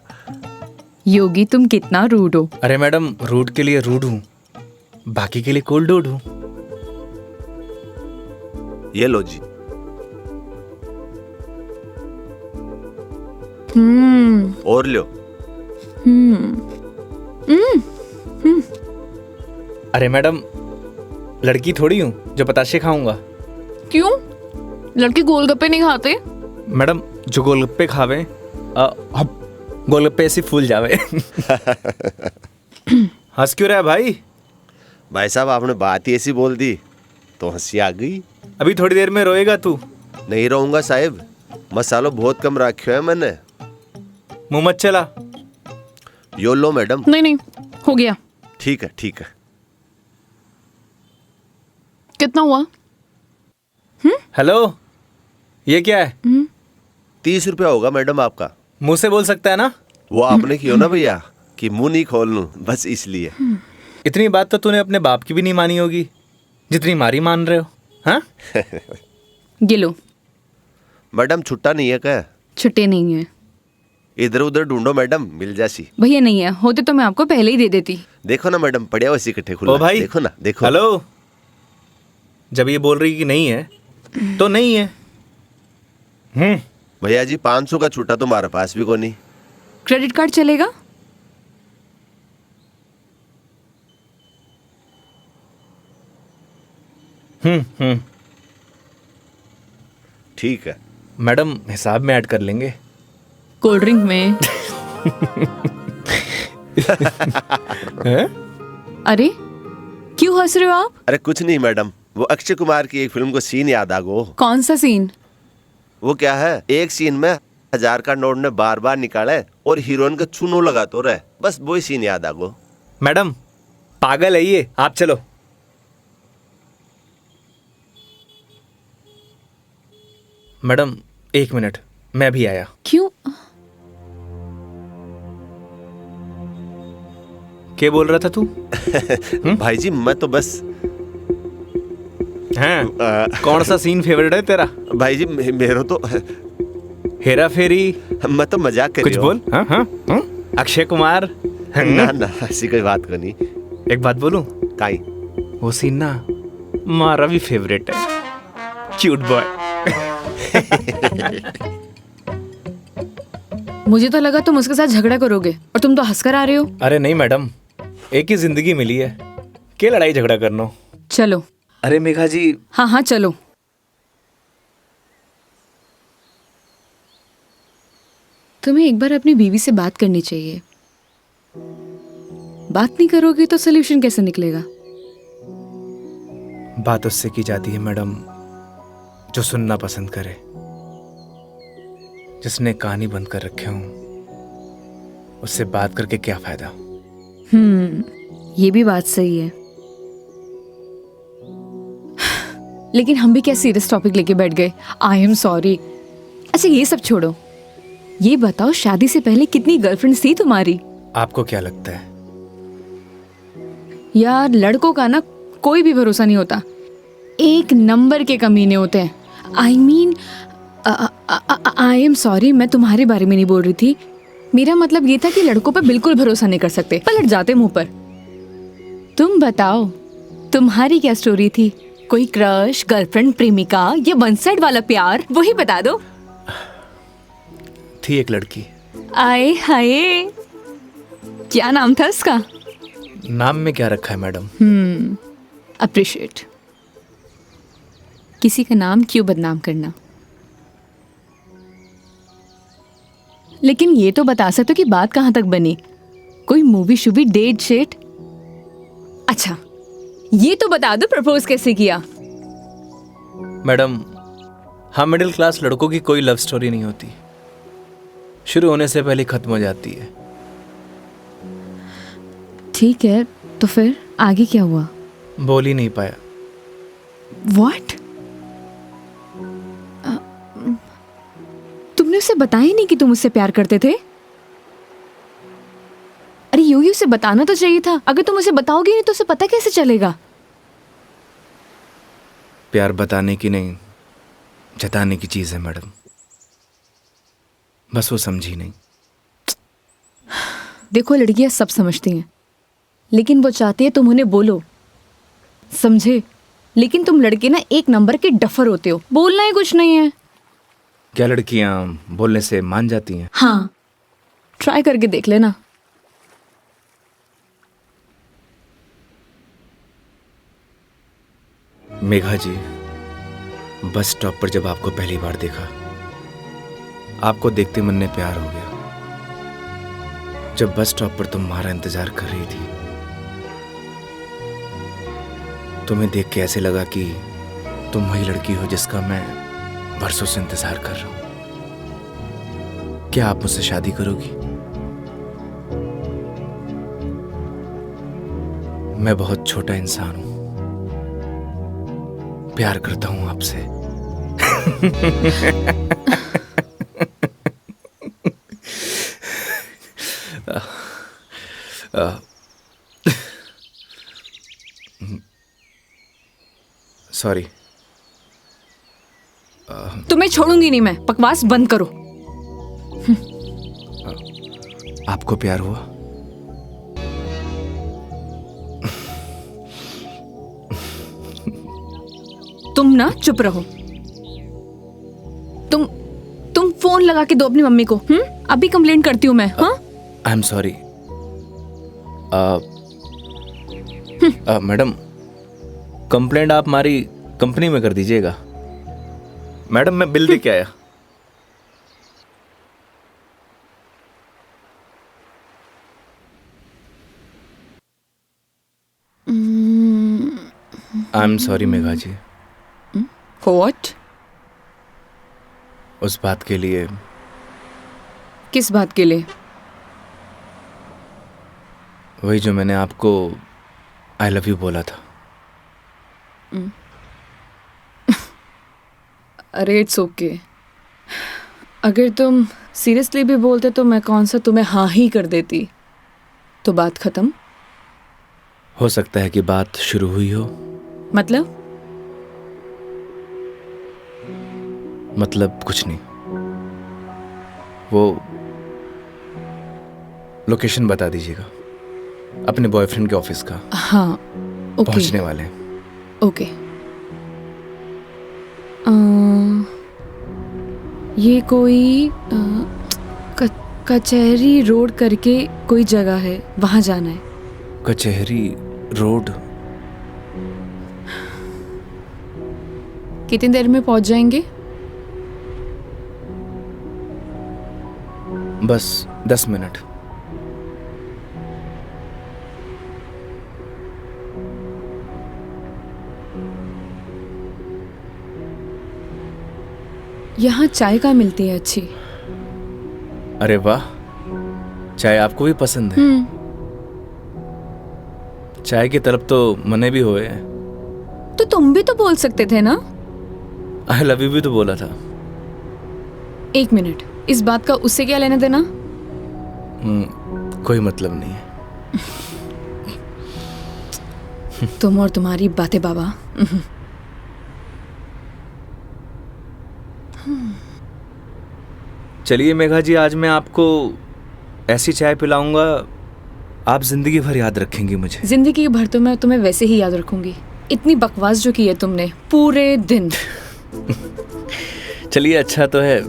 योगी तुम कितना रूड हो। अरे मैडम, रूड के लिए रूड हूँ, बाकी के लिए कोल्ड डूड हूँ। ये लो जी। और लो। अरे मैडम, लड़की थोड़ी हूँ जो पताशे खाऊंगा। क्यों? लड़के गोलगप्पे नहीं खाते? मैडम जो गोलगप्पे खावे गोलगप्पे ऐसे फूल जावे। हंस क्यों रहा है भाई? भाई साहब आपने बात ही ऐसी बोल दी तो हंसी आ गई। अभी थोड़ी देर में रोएगा तू। नहीं रहूंगा साहब, मसालो बहुत कम रखियो है मैंने। मुंह मत चला। यो लो मैडम। नहीं नहीं, हो गया। ठीक है ठीक है। कितना हुआ? हेलो, ये क्या है? 30 रुपया होगा मैडम आपका। मुंह से बोल सकता है ना? वो आपने किया ना भैया कि मुंह नहीं खोल लूं, बस इसलिए। इतनी बात तो तूने अपने बाप की भी नहीं मानी होगी जितनी मारी मान रहे हो। हाँ? ये लो। मैडम छुट्टा नहीं है क्या? छुट्टे नहीं है इधर उधर ढूंढो मैडम, मिल जासी। भैया, नहीं है। होते तो मैं आपको पहले ही दे देती। देखो ना मैडम, पड़िया वैसे इकट्ठे खुला। ओ भाई, देखो ना, देखो। हेलो, जब ये बोल रही कि नहीं है तो नहीं है। भैया जी 500 का छुट्टा तो हमारे पास भी को नहीं। क्रेडिट कार्ड चलेगा? ठीक है मैडम, हिसाब में ऐड कर लेंगे। कोल्ड ड्रिंक में। हैं? अरे क्यों हंस रहे हो आप? अरे कुछ नहीं मैडम, वो अक्षय कुमार की एक फिल्म को सीन याद आ गो। कौन सा सीन? वो क्या है, एक सीन में 1000 का नोट ने बार बार निकाले और हीरोइन का चूनो लगा तो रहे, बस वही सीन याद आ गो। मैडम पागल है ये, आप चलो। मैडम 1 मिनट, मैं भी आया। क्यों? क्या बोल रहा था तू? भाई जी मैं तो बस हैं? कौन सा सीन फेवरेट है तेरा? भाई जी मेरा तो हेरा फेरी? मैं तो मजाक कर कुछ बोल। हाँ हाँ हाँ? अक्षय कुमार? ना ना ऐसी कोई बात को नहीं। एक बात बोलूं? काई? वो सीन ना हमारा भी फेवरेट है। Cute boy. मुझे तो लगा तुम उसके साथ झगड़ा करोगे और तुम तो हंसकर आ रहे हो। अरे नहीं मैडम, एक ही जिंदगी मिली है, क्या लड़ाई झगड़ा करना। चलो। अरे मेघा जी। हाँ हाँ चलो। तुम्हें एक बार अपनी बीवी से बात करनी चाहिए। बात नहीं करोगे तो सोल्यूशन कैसे निकलेगा? बात उससे की जाती है मैडम जो सुनना पसंद करे, जिसने कहानी बंद कर रखे हूं। उससे बात करके क्या फायदा? ये भी बात सही है। लेकिन हम भी क्या सीरियस टॉपिक लेके बैठ गए। आई एम सॉरी। अच्छा ये सब छोड़ो, ये बताओ शादी से पहले कितनी गर्लफ्रेंड थी तुम्हारी? आपको क्या लगता है? यार लड़कों का ना कोई भी भरोसा नहीं होता, एक नंबर के कमीने होते हैं। I mean I am sorry, मैं तुम्हारे बारे में नहीं बोल रही थी। मेरा मतलब ये था कि लड़कों पर बिल्कुल भरोसा नहीं कर सकते, पलट जाते मुंह पर। तुम बताओ तुम्हारी क्या स्टोरी थी? कोई क्रश, गर्लफ्रेंड, प्रेमिका या वन साइड वाला प्यार? वही बता दो। थी एक लड़की। आए हाय, क्या नाम था उसका? नाम में क्या रखा है मैडम? अप्रिशिएट। किसी का नाम क्यों बदनाम करना। लेकिन ये तो बता सकते हो कि बात कहाँ तक बनी? कोई मूवी शूवी, डेट शेट? अच्छा ये तो बता दो प्रपोज कैसे किया? मैडम हम मिडिल क्लास लड़कों की कोई लव स्टोरी नहीं होती, शुरू होने से पहले खत्म हो जाती है। ठीक है, तो फिर आगे क्या हुआ? बोल ही नहीं पाया। What? तुमने उसे बताया नहीं कि तुम उससे प्यार करते थे? अरे यूं उसे बताना तो चाहिए था। अगर तुम उसे बताओगे नहीं तो उसे पता कैसे चलेगा? प्यार बताने की नहीं, जताने की चीज है मैडम, बस वो समझी नहीं। देखो लड़कियां सब समझती हैं, लेकिन वो चाहती है तुम उन्हें बोलो, समझे? लेकिन तुम लड़के ना एक नंबर के डफर होते हो, बोलना ही कुछ नहीं है। क्या लड़कियां बोलने से मान जाती हैं? हाँ, ट्राई करके देख लेना। मेघा जी, बस स्टॉप पर जब आपको पहली बार देखा आपको देखते मन में प्यार हो गया। जब बस स्टॉप पर तुम्हारा इंतजार कर रही थी, तुम्हें देख के ऐसे लगा कि तुम वही लड़की हो जिसका मैं बरसों से इंतजार कर रहा हूं। क्या आप मुझसे शादी करोगी? मैं बहुत छोटा इंसान हूं, प्यार करता हूं आपसे। सॉरी। तुम्हें छोड़ूंगी नहीं मैं, बकवास बंद करो। आपको प्यार हुआ? तुम ना चुप रहो। तुम फोन लगा के दो अपनी मम्मी को। अभी कंप्लेंट करती हूँ मैं। हाँ, आई एम सॉरी। मैडम, कंप्लेंट आप हमारी कंपनी में कर दीजिएगा। मैडम, मैं बिल दे के आया। I am sorry Megha ji. What? उस बात के लिए। किस बात के लिए? वही जो मैंने आपको आई लव यू बोला था। अरे इट्स ओके। अगर तुम सीरियसली भी बोलते तो मैं कौन सा तुम्हें हाँ ही कर देती, तो बात खत्म। हो सकता है कि बात शुरू हुई हो। मतलब कुछ नहीं। वो लोकेशन बता दीजिएगा अपने बॉयफ्रेंड के ऑफिस का। हाँ ओके। पहुंचने वाले हैं। ओके। ये कोई कचहरी रोड करके कोई जगह है, वहां जाना है। कचहरी रोड? कितनी देर में पहुंच जाएंगे? बस 10 मिनट। यहाँ चाय का मिलती है अच्छी। अरे वाह, चाय आपको भी पसंद है? चाय की तरफ तो मने भी हुए हैं। तो तुम भी तो बोल सकते थे ना। आई लव यू भी तो बोला था। एक मिनट, इस बात का उससे क्या लेना देना? कोई मतलब नहीं है। तुम और तुम्हारी बातें बाबा। चलिए मेघा जी, आज मैं आपको ऐसी चाय पिलाऊंगा, आप जिंदगी भर याद रखेंगी मुझे। जिंदगी भर तो मैं तुम्हें वैसे ही याद रखूंगी। इतनी बकवास जो की है तुमने पूरे दिन। चलिए, अच्छा तो है,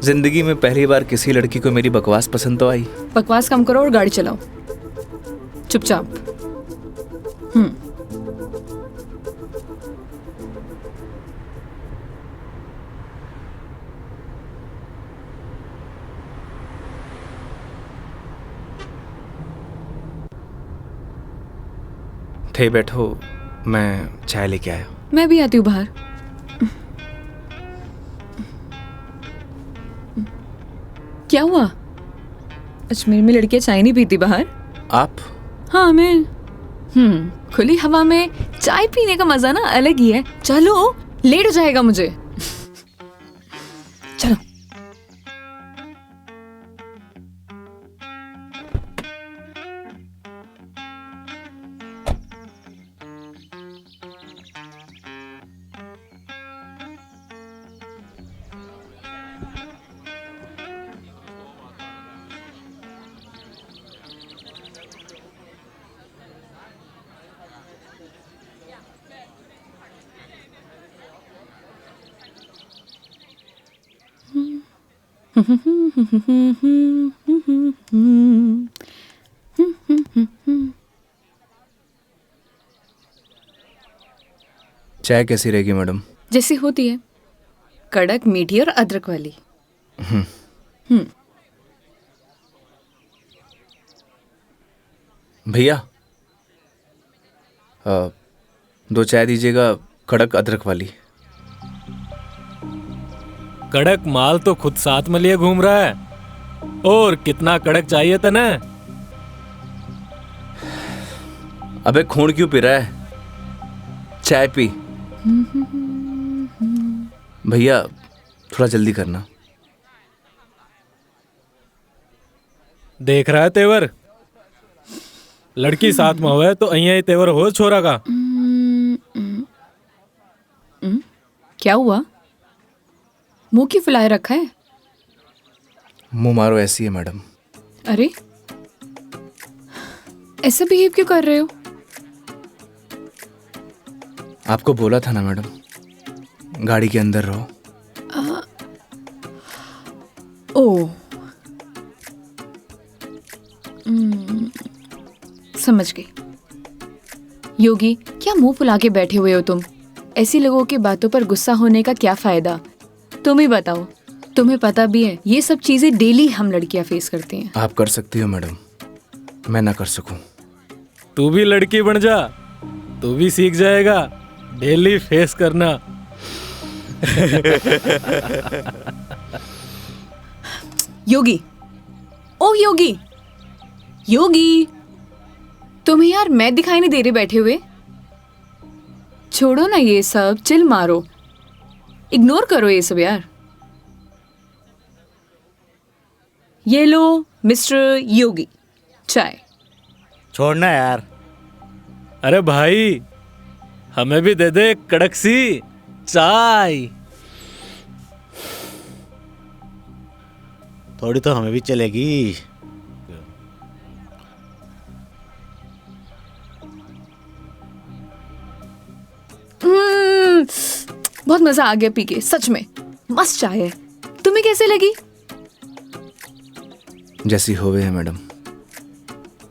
जिंदगी में पहली बार किसी लड़की को मेरी बकवास पसंद तो आई। बकवास कम करो और गाड़ी चलाओ चुपचाप। थे बैठो, मैं चाय लेके आया। मैं भी आती हूँ बाहर। क्या हुआ? अजमेर में लड़कियां चाय नहीं पीती बाहर? आप? हाँ मैं। खुली हवा में चाय पीने का मजा ना अलग ही है। चलो, लेट हो जाएगा मुझे। चलो। चाय कैसी रहेगी मैडम? जैसी होती है, कड़क, मीठी और अदरक वाली। भैया 2 चाय दीजिएगा, कड़क अदरक वाली। कड़क माल तो खुद साथ में लिए घूम रहा है, और कितना कड़क चाहिए तने? अबे खून क्यों पी रहा है, चाय पी। भैया थोड़ा जल्दी करना। देख रहा है तेवर, लड़की साथ में हुआ तो अहिया ही तेवर हो छोरा का। क्या हुआ, मुंह क्यों फुलाए रखा है? मुंह मारो ऐसी है मैडम। अरे ऐसा बिहेव क्यों कर रहे हो? आपको बोला था ना मैडम, गाड़ी के अंदर रहो। ओ समझ गई। योगी, क्या मुंह फुला के बैठे हुए हो तुम? ऐसी लोगों की बातों पर गुस्सा होने का क्या फायदा? तुम ही बताओ, तुम्हें पता भी है ये सब चीजें डेली हम लड़कियां फेस करती हैं। आप कर सकती हो मैडम, मैं ना कर सकूं। तू भी लड़की बन जा, तू भी सीख जाएगा डेली फेस करना। योगी, ओ योगी, योगी, तुम्हें यार मैं दिखाई नहीं दे रही बैठे हुए? छोड़ो ना ये सब, चिल मारो, इग्नोर करो ये सब यार। ये लो मिस्टर योगी, चाय। छोड़ना यार। अरे भाई, हमें भी दे दे कड़क सी चाय। थोड़ी तो हमें भी चलेगी। बहुत मजा आ गया पी के, सच में मस्त चाय है। तुम्हें कैसे लगी? जैसी होवे है मैडम।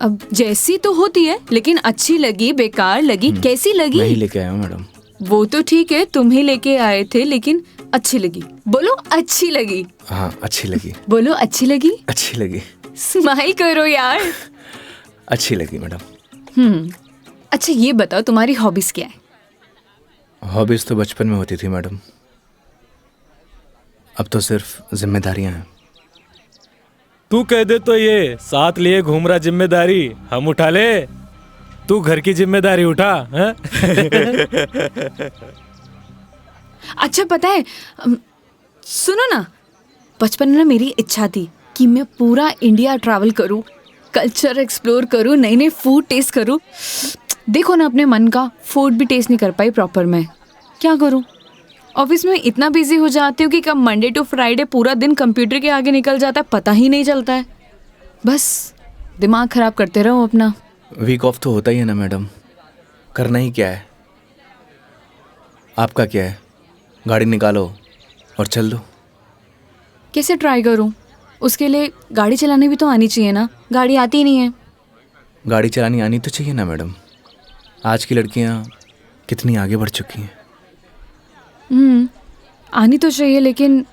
अब जैसी तो होती है, लेकिन अच्छी लगी, बेकार लगी, कैसी लगी? मैं ही लेके आया हूँ मैडम। वो तो ठीक है, तुम ही लेके आए थे, लेकिन अच्छी लगी। बोलो अच्छी लगी। हाँ अच्छी लगी। बोलो अच्छी लगी। अच्छी लगी। स्माइल करो यार। अच्छी लगी मैडम। अच्छा ये बताओ, तुम्हारी हॉबीज क्या है? हॉबीज तो बचपन में होती थी मैडम, अब तो सिर्फ जिम्मेदारियां हैं। तू कह दे तो ये साथ लिए घूम रहा जिम्मेदारी हम उठा ले, तू घर की जिम्मेदारी उठा है? अच्छा पता है, सुनो ना, बचपन में ना मेरी इच्छा थी कि मैं पूरा इंडिया ट्रैवल करूं, कल्चर एक्सप्लोर करूं, नई नई फूड टेस्ट करूं। देखो ना, अपने मन का फूड भी टेस्ट नहीं कर पाई प्रॉपर मैं। क्या करूं? ऑफिस में इतना बिजी हो जाती हूँ कि कब मंडे टू फ्राइडे पूरा दिन कंप्यूटर के आगे निकल जाता है, पता ही नहीं चलता है। बस दिमाग खराब करते रहो अपना। वीक ऑफ तो होता ही है ना मैडम, करना ही क्या है। आपका क्या है, गाड़ी निकालो और चल दो। कैसे ट्राई करूं? उसके लिए गाड़ी चलानी भी तो आनी चाहिए ना, गाड़ी आती ही नहीं है। गाड़ी चलानी आनी तो चाहिए ना मैडम, आज की लड़कियां कितनी आगे बढ़ चुकी हैं। आनी तो चाहिए, लेकिन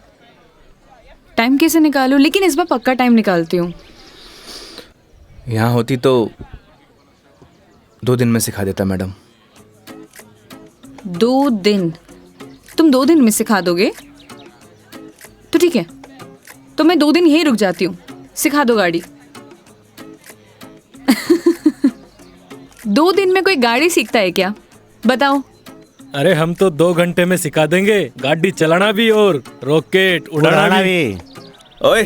टाइम कैसे निकालूं? लेकिन इस बार पक्का टाइम निकालती हूँ। यहाँ होती तो 2 दिन में सिखा देता मैडम। 2 दिन? तुम 2 दिन में सिखा दोगे? तो ठीक है, तो मैं 2 दिन यहीं रुक जाती हूँ, सिखा दो गाड़ी। 2 दिन में कोई गाड़ी सीखता है क्या? बताओ। अरे हम तो 2 घंटे में सिखा देंगे, गाड़ी चलाना भी और रॉकेट उड़ाना भी। ओए,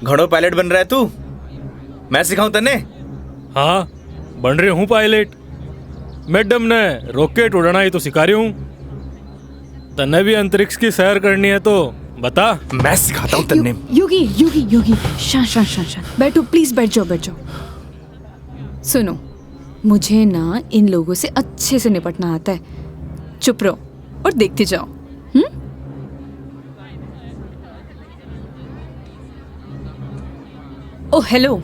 घोड़ों पायलट बन रहा है तू? मैं सिखाऊं तन्ने? हाँ बन रही हूँ पायलट, मैडम ने रॉकेट उड़ाना ही तो सिखा रही हूँ। तन्ने भी अंतरिक्ष की सैर करनी है तो बता। मैं सिखाता हूँ तन्ने। योगी योगी योगी, शांत शांत शांत शांत, बैठो प्लीज, बैठ जाओ बैठ जाओ। सुनो, मुझे ना इन लोगों से अच्छे से निपटना आता है। चुप रहो और देखते जाओ। ओ हेलो,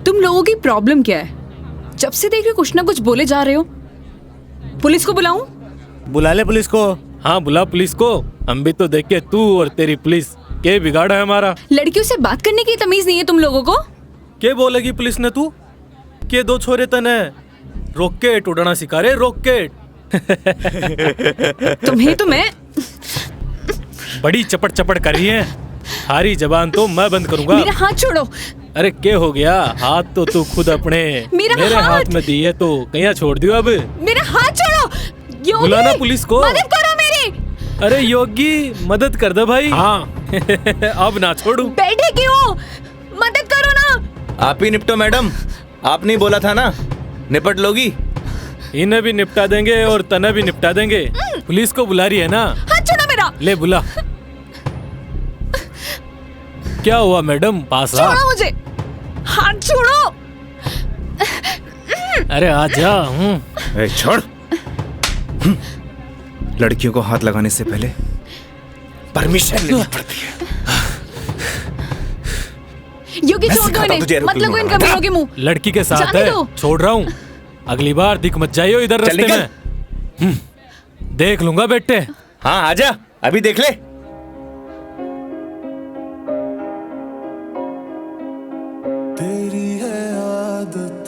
तुम लोगों की प्रॉब्लम क्या है? जब से देख रहे कुछ ना कुछ बोले जा रहे हो। पुलिस को बुलाऊं? बुला ले पुलिस को। हाँ बुला पुलिस को, हम भी तो देखे तू और तेरी पुलिस के बिगाड़ा है हमारा? लड़कियों से बात करने की तमीज नहीं है तुम लोगों को? के बोलेगी पुलिस ने तू? के दो छोरे तने रॉकेट उड़ाना सिखा रहे, रॉकेट। तुम्हें तो मैं बड़ी चपट चपट कर रही है। हारी जबान तो मैं बंद करूंगा। मेरा हाथ छोड़ो। अरे क्या हो गया? हाथ तो तू खुद अपने मेरे हाथ में दी है तो कहीं छोड़ दियो अब। मेरा हाथ छोड़ो। योगी, बुलाना पुलिस को। मदद करो मेरी। अरे योगी मदद कर दे भाई। हाँ अब ना छोड़ू। बैठे क्यों? मदद करो ना। आप ही निपटो मैडम, आपने बोला था ना निपट लोगी। इन्हें भी निपटा देंगे और तने भी निपटा देंगे। पुलिस को बुला रही है ना? हाथ छोड़ो मेरा। ले बुला। क्या हुआ मैडम? पास आ। छोड़ो मुझे, हाथ छोड़ो। अरे आ जा। ए, छोड़। लड़कियों को हाथ लगाने से पहले परमिशन लेनी पड़ती है। योगी छोड़ दो इन्हें, मत लगो इन कमीनों के मुंह। लड़की के साथ जाने है, दो। छोड़ रहा हूँ। अगली बार दिख मत जाइयो इधर चल रास्ते में। देख लूंगा बेटे। हाँ आजा, अभी देख ले। तेरी है आदत,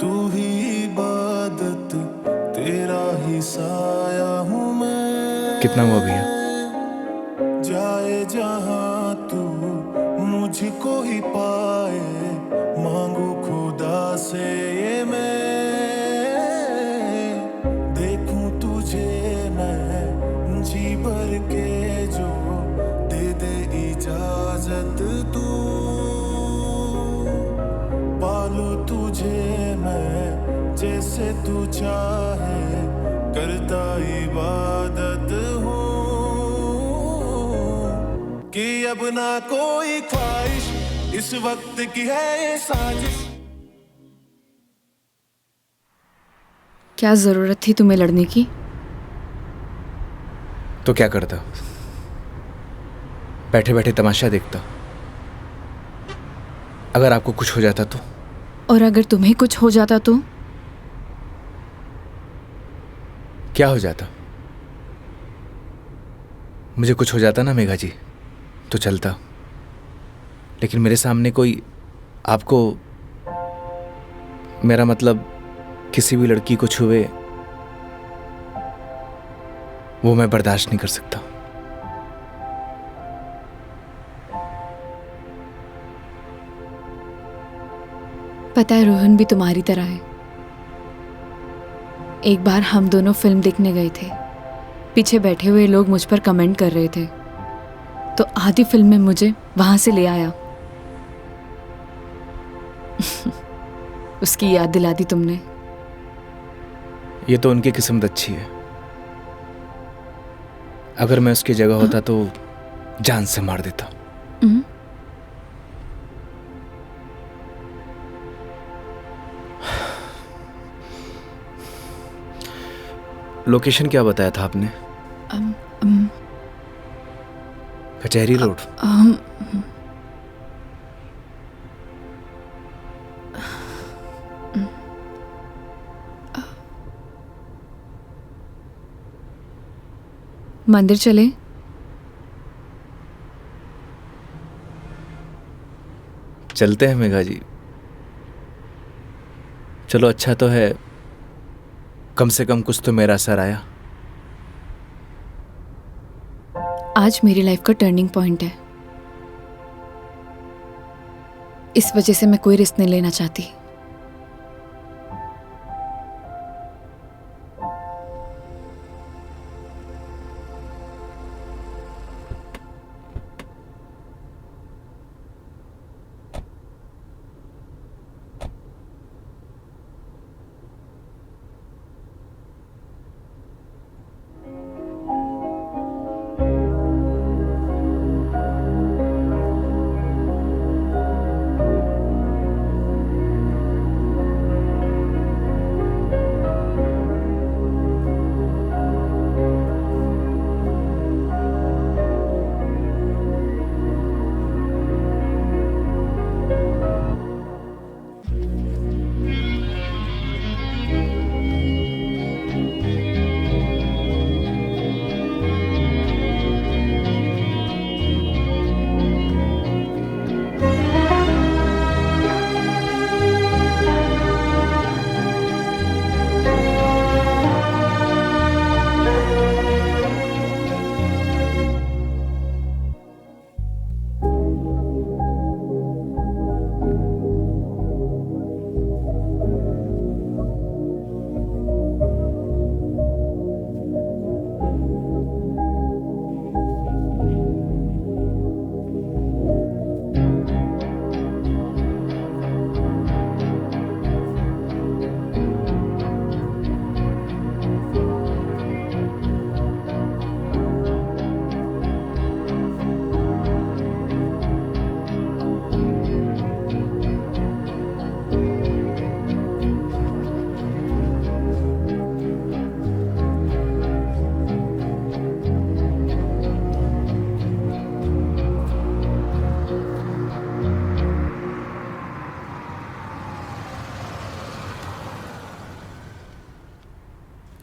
तू ही इबादत, तेरा ही साया हूँ मैं। कितना हुआ भैया? जाए जहाँ तू मुझको ही पाए, मांगू खुदा से ये मैं। देखूं तुझे मैं जी भर के, जो दे दे इजाजत तू। पालू तुझे मैं जैसे तू चाहे, करता इबादत हूँ कि अब ना कोई ख्वाहिश, इस वक्त की है ये साजिश। क्या जरूरत थी तुम्हें लड़ने की? तो क्या करता? बैठे बैठे तमाशा देखता। अगर आपको कुछ हो जाता तो? और अगर तुम्हें कुछ हो जाता तो? क्या हो जाता? मुझे कुछ हो जाता ना मेघा जी तो चलता, लेकिन मेरे सामने कोई आपको, मेरा मतलब किसी भी लड़की को छुए, वो मैं बर्दाश्त नहीं कर सकता। पता है रोहन भी तुम्हारी तरह है। एक बार हम दोनों फिल्म देखने गए थे। पीछे बैठे हुए लोग मुझ पर कमेंट कर रहे थे, तो आधी फिल्म में मुझे वहां से ले आया। उसकी याद दिला दी तुमने। ये तो उनकी किस्मत अच्छी है। अगर मैं उसकी जगह होता तो जान से मार देता। लोकेशन क्या बताया था आपने? कचहरी रोड। मंदिर चले? चलते हैं मेघा जी। चलो अच्छा तो है, कम से कम कुछ तो मेरा असर आया। आज मेरी लाइफ का टर्निंग पॉइंट है। इस वजह से मैं कोई रिस्क नहीं लेना चाहती।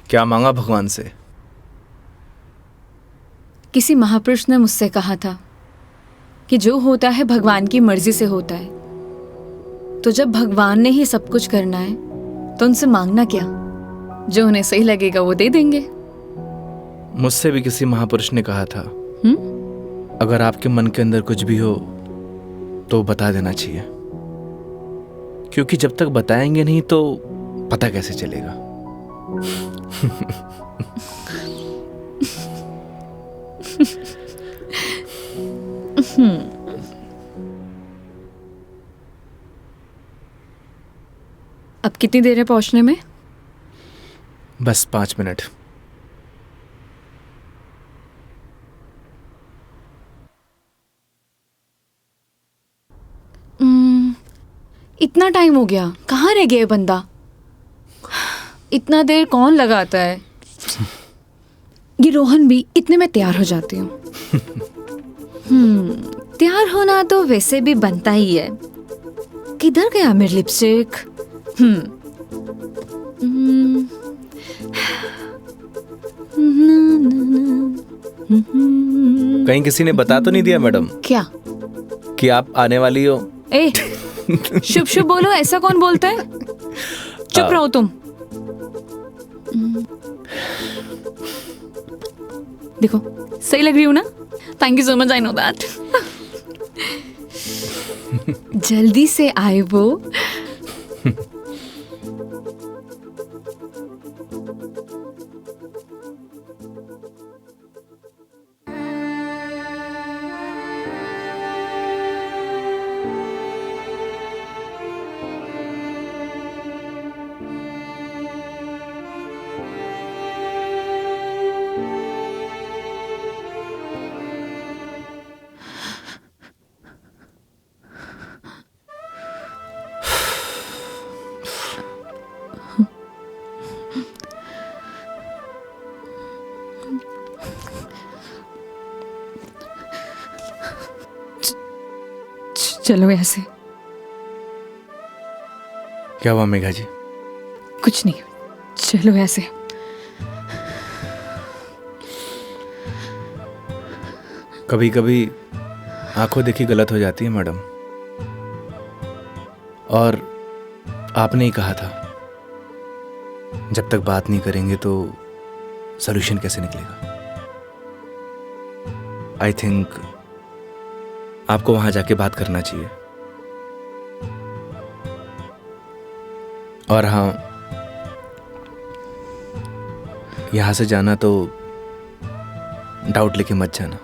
क्या मांगा भगवान से? किसी महापुरुष ने मुझसे कहा था कि जो होता है भगवान की मर्जी से होता है, तो जब भगवान ने ही सब कुछ करना है तो उनसे मांगना क्या, जो उन्हें सही लगेगा वो दे देंगे। मुझसे भी किसी महापुरुष ने कहा था, अगर आपके मन के अंदर कुछ भी हो तो बता देना चाहिए, क्योंकि जब तक बताएंगे नहीं तो पता कैसे चलेगा। अब कितनी देर है पहुंचने में? बस 5 मिनट। इतना टाइम हो गया, कहाँ रह गया ये बंदा? इतना देर कौन लगाता है? ये रोहन भी, इतने में तैयार हो जाती हूँ। तैयार होना तो वैसे भी बनता ही है। किधर गया मेरी लिपस्टिक? कहीं किसी ने बता तो नहीं दिया मैडम क्या? कि आप आने वाली हो? ए, शुभ शुभ बोलो, ऐसा कौन बोलता है? चुप रहो तुम। देखो सही लग रही हूँ ना? Thank you so much, I know that. जल्दी से आए वो। चलो ऐसे। क्या हुआ मेघा जी? कुछ नहीं, चलो ऐसे। कभी कभी आंखों देखी गलत हो जाती है मैडम, और आपने ही कहा था जब तक बात नहीं करेंगे तो सॉल्यूशन कैसे निकलेगा। आई थिंक आपको वहां जाके बात करना चाहिए। और हाँ, यहां से जाना तो डाउट लेके मत जाना।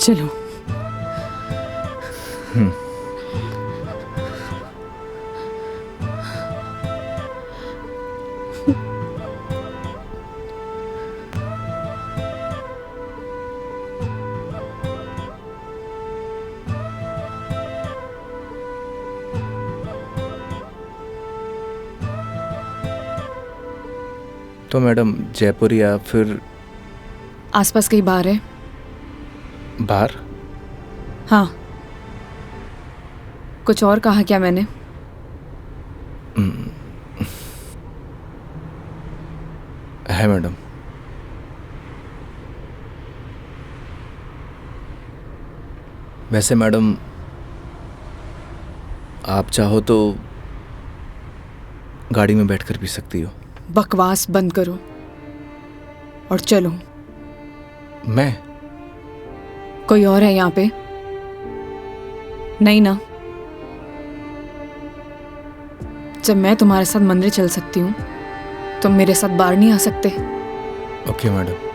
चलो। तो मैडम जयपुर या फिर आसपास कहीं बार है? बाहर? हाँ। कुछ और कहा क्या मैंने? है मैडम। वैसे मैडम आप चाहो तो गाड़ी में बैठकर पी सकती हो। बकवास बंद करो और चलो। मैं? कोई और है यहाँ पे? नहीं ना? जब मैं तुम्हारे साथ मंदिर चल सकती हूँ, तुम मेरे साथ बाहर नहीं आ सकते? Okay madam.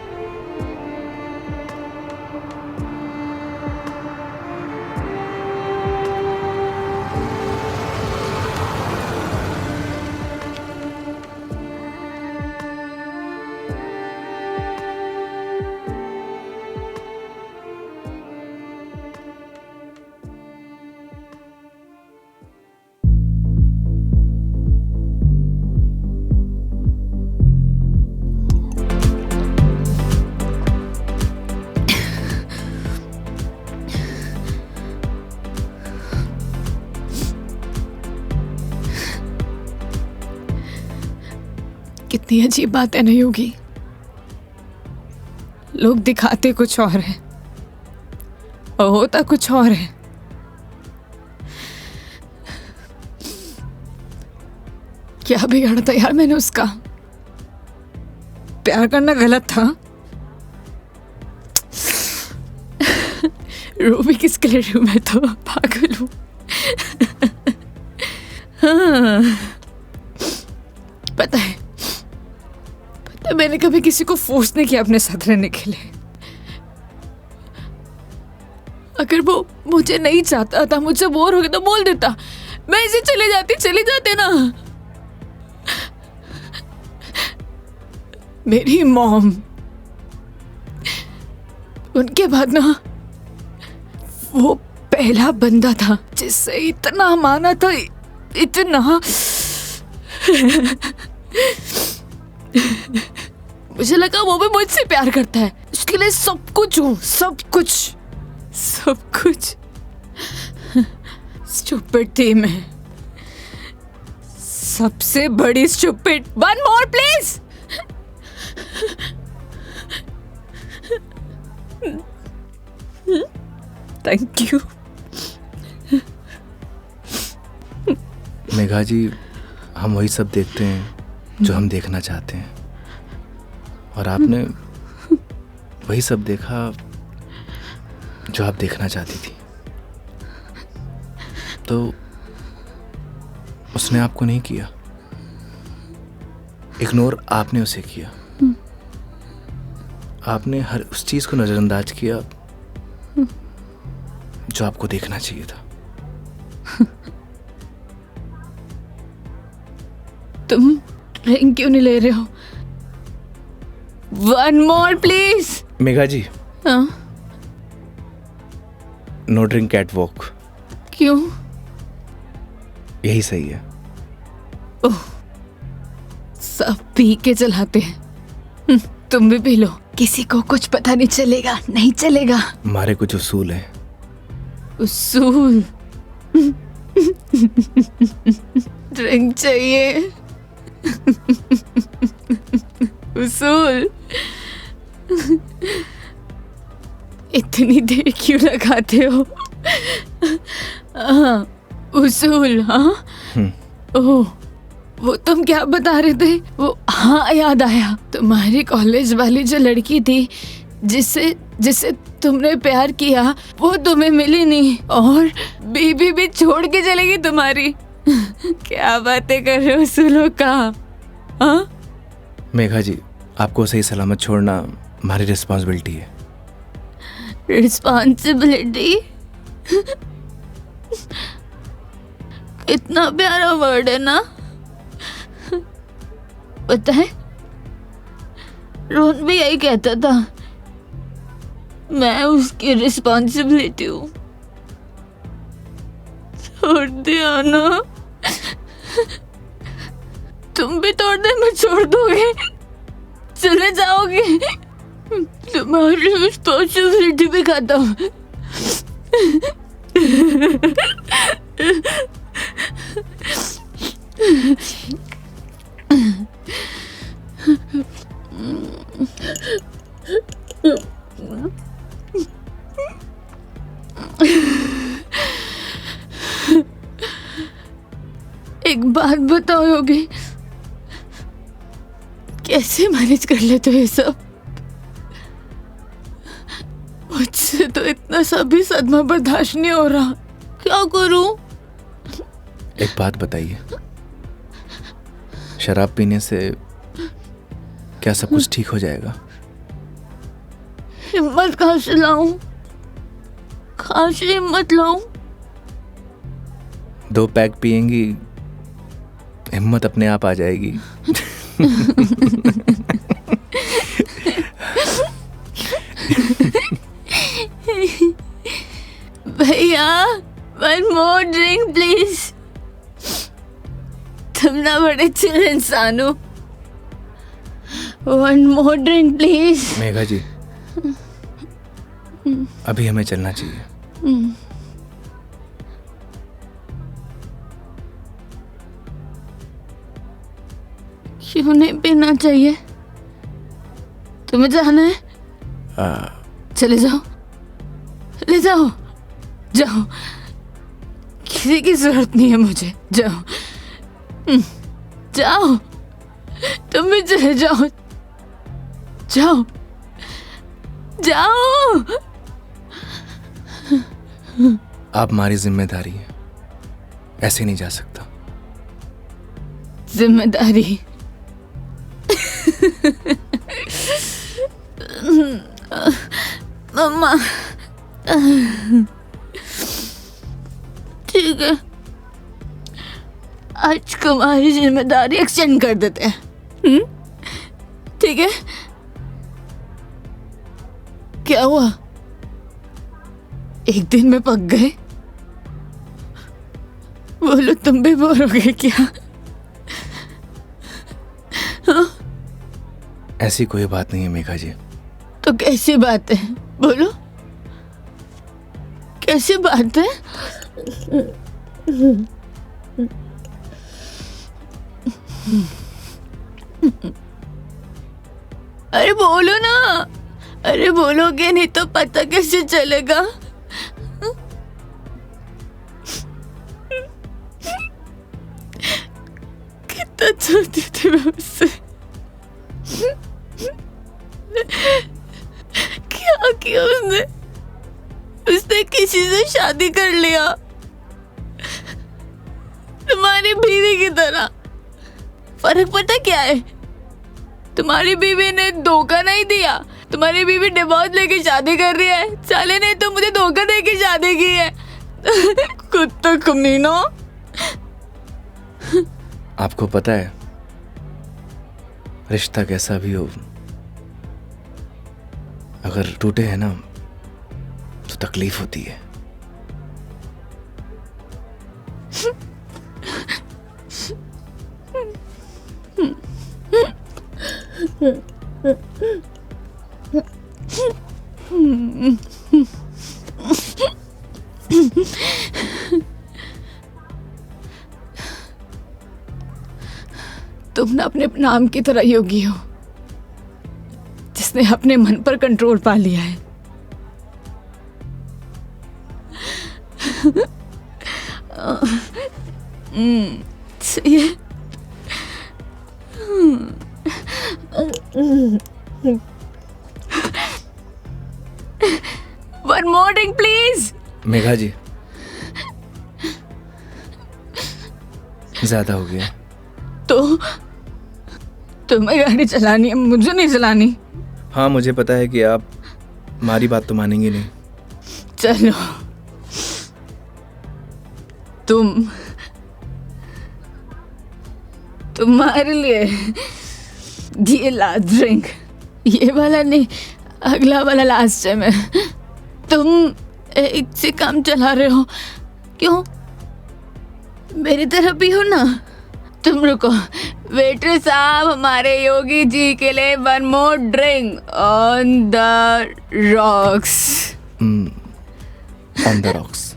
कितनी अजीब बात है ना योगी। लोग दिखाते कुछ और है और होता कुछ और है। क्या बिगाड़ा था यार मैंने उसका? प्यार करना गलत था? रो भी किसके लिए रही हूं? मैं तो पागल हूं। हाँ, पता है मैंने कभी किसी को फोर्स नहीं किया अपने साथ रहने के लिए। अगर वो मुझे नहीं चाहता था, मुझे बोर हो गया तो बोल देता, मैं इसे चले जाते ना। मेरी मॉम, उनके बाद ना वो पहला बंदा था जिससे इतना माना था, इतना। मुझे लगा वो भी मुझसे प्यार करता है, उसके लिए सब कुछ हूँ, सब कुछ। स्टूपिड थी मैं, सबसे बड़ी stupid. One more please. Thank you. Megha ji, हम वही सब देखते हैं जो हम देखना चाहते हैं, और आपने वही सब देखा जो आप देखना चाहती थी। तो उसने आपको नहीं किया, इग्नोर आपने उसे किया। आपने हर उस चीज को नजरअंदाज किया जो आपको देखना चाहिए था। तुम ड्रिंक क्यों नहीं ले रहे हो? One more please. Megha ji, हाँ? No drink at walk. क्यों? यही सही है। ओह, सब पी के चलाते हैं। तुम भी पी लो, किसी को कुछ पता नहीं चलेगा। नहीं चलेगा। हमारे कुछ उसूल हैं। उसूल? ड्रिंक चाहिए। उसूल? इतनी देर क्यों लगाते हो? हाँ, उसूल। हाँ, ओह, वो तुम क्या बता रहे थे? वो, हाँ याद आया, तुम्हारी कॉलेज वाली जो लड़की थी जिससे तुमने प्यार किया, वो तुम्हें मिली नहीं और बीबी भी छोड़ के चलेगी तुम्हारी। क्या बातें कर रहे हो उसूलों का? हाँ? मेघा जी, आपको सही सलामत छोड़ना हमारी रिस्पॉन्सिबिलिटी है। रिस्पॉन्सिबिलिटी? कितना प्यारा वर्ड है ना? पता है, रोहन भी यही कहता था, मैं उसकी रिस्पॉन्सिबिलिटी हूँ। छोड़ दिया ना? तुम भी तोड़ दे, मैं छोड़ दोगे? चले जाओगे? तुम्हारी रिस्पॉन्सिबिलिटी भी खत्म। एक बात बताओ योगी, कैसे मैनेज कर लेते हो ये सब? मुझसे तो इतना सा भी सदमा बर्दाश्त नहीं हो रहा, क्या करूं? एक बात बताइए, शराब पीने से क्या सब कुछ ठीक हो जाएगा? हिम्मत कहाँ से लाऊं? कहाँ से हिम्मत लाऊं? 2 पैक पिएंगी, हिम्मत अपने आप आ जाएगी। भैया, 1 more drink प्लीज। तुम ना बड़े चिल इंसान हो। 1 more drink प्लीज। मेघा जी, अभी हमें चलना चाहिए। क्यों नहीं पीना चाहिए? तुम्हें जाना है? चले जाओ, ले जाओ, जाओ, किसी की जरूरत नहीं है मुझे। जाओ, जाओ, तुम भी चले जाओ, जाओ, जाओ। आप हमारी जिम्मेदारी है, ऐसे नहीं जा सकता। जिम्मेदारी? मम्मा, ठीक है, आज तुम्हारी जिम्मेदारी एक्सटेंड कर देते हैं। ठीक है? क्या हुआ? एक दिन में पक गए? बोलो, तुम भी बोर हो गए क्या? हाँ? ऐसी कोई बात नहीं है मेघा जी। तो कैसी बात है? बोलो, कैसी बात है? अरे बोलो ना, अरे बोलोगे नहीं तो पता कैसे चलेगा? कितना चाहती थी मैं उससे, क्या किया उसने? उसने किसी से शादी कर लिया, तुम्हारी बीवी की तरह। फर्क पता क्या है? तुम्हारी बीवी ने धोखा नहीं दिया, तुम्हारी बीवी डिवोर्स लेके शादी कर रही है। साले ने तो मुझे धोखा देके शादी की है। कुत्ता कमीना। आपको पता है, रिश्ता कैसा भी हो, अगर टूटे है ना तो तकलीफ होती है। तुम ना अपने नाम की तरह योगी हो, जिसने अपने मन पर कंट्रोल पा लिया है। सही है। One more drink, please. Megha जी, ज्यादा हो गया। तो तुम्हें गाड़ी चलानी है, मुझे नहीं चलानी। हाँ, मुझे पता है कि आप हमारी बात तो मानेंगे नहीं। चलो, तुम्हारे लिए ये लास्ट ड्रिंक, ये वाला नहीं, अगला वाला लास्ट है। मैं तुम एक से काम चला रहे हो, क्यों? मेरी तरह भी हो ना, तुम रुको वेटर साहब, हमारे योगी जी के लिए 1 more drink on the rocks. On the rocks.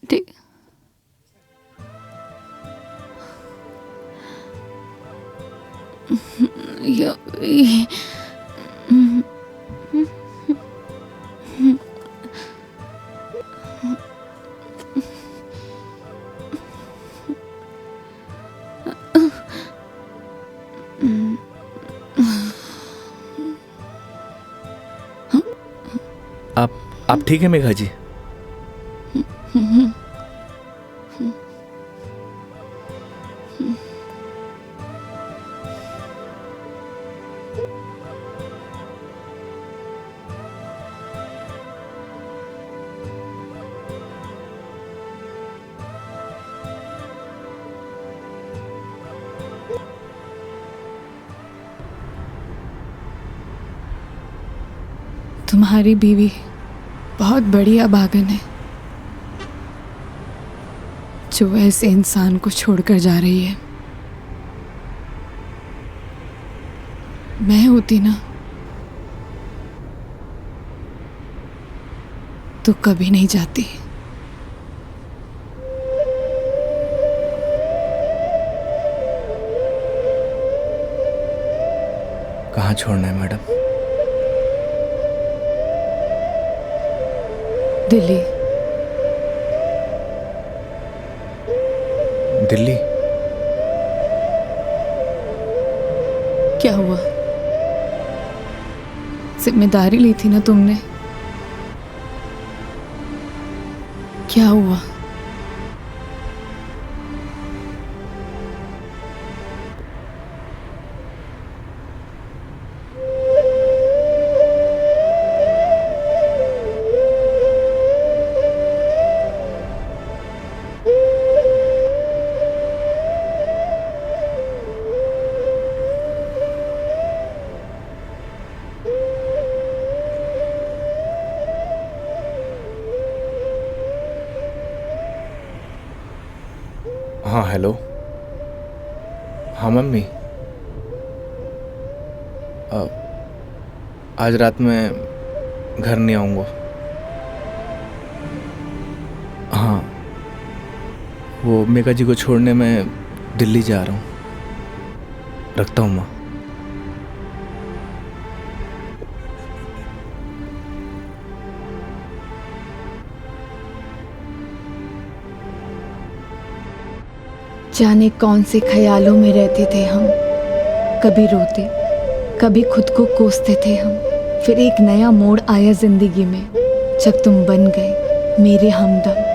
ठीक। आप ठीक है मेघा जी? तुम्हारी बीवी बहुत बड़ी अभागन है जो ऐसे इंसान को छोड़कर जा रही है। मैं होती ना तो कभी नहीं जाती। कहाँ छोड़ना है मैडम? दिल्ली। दिल्ली? क्या हुआ? जिम्मेदारी ली थी ना तुमने, क्या हुआ? हाँ हेलो। हाँ मम्मी, आज रात में घर नहीं आऊँगा। हाँ, वो मेघा जी को छोड़ने मैं दिल्ली जा रहा हूँ। रखता हूँ माँ। जाने कौन से ख्यालों में रहते थे हम, कभी रोते कभी खुद को कोसते थे हम। फिर एक नया मोड़ आया जिंदगी में जब तुम बन गए मेरे हमदम।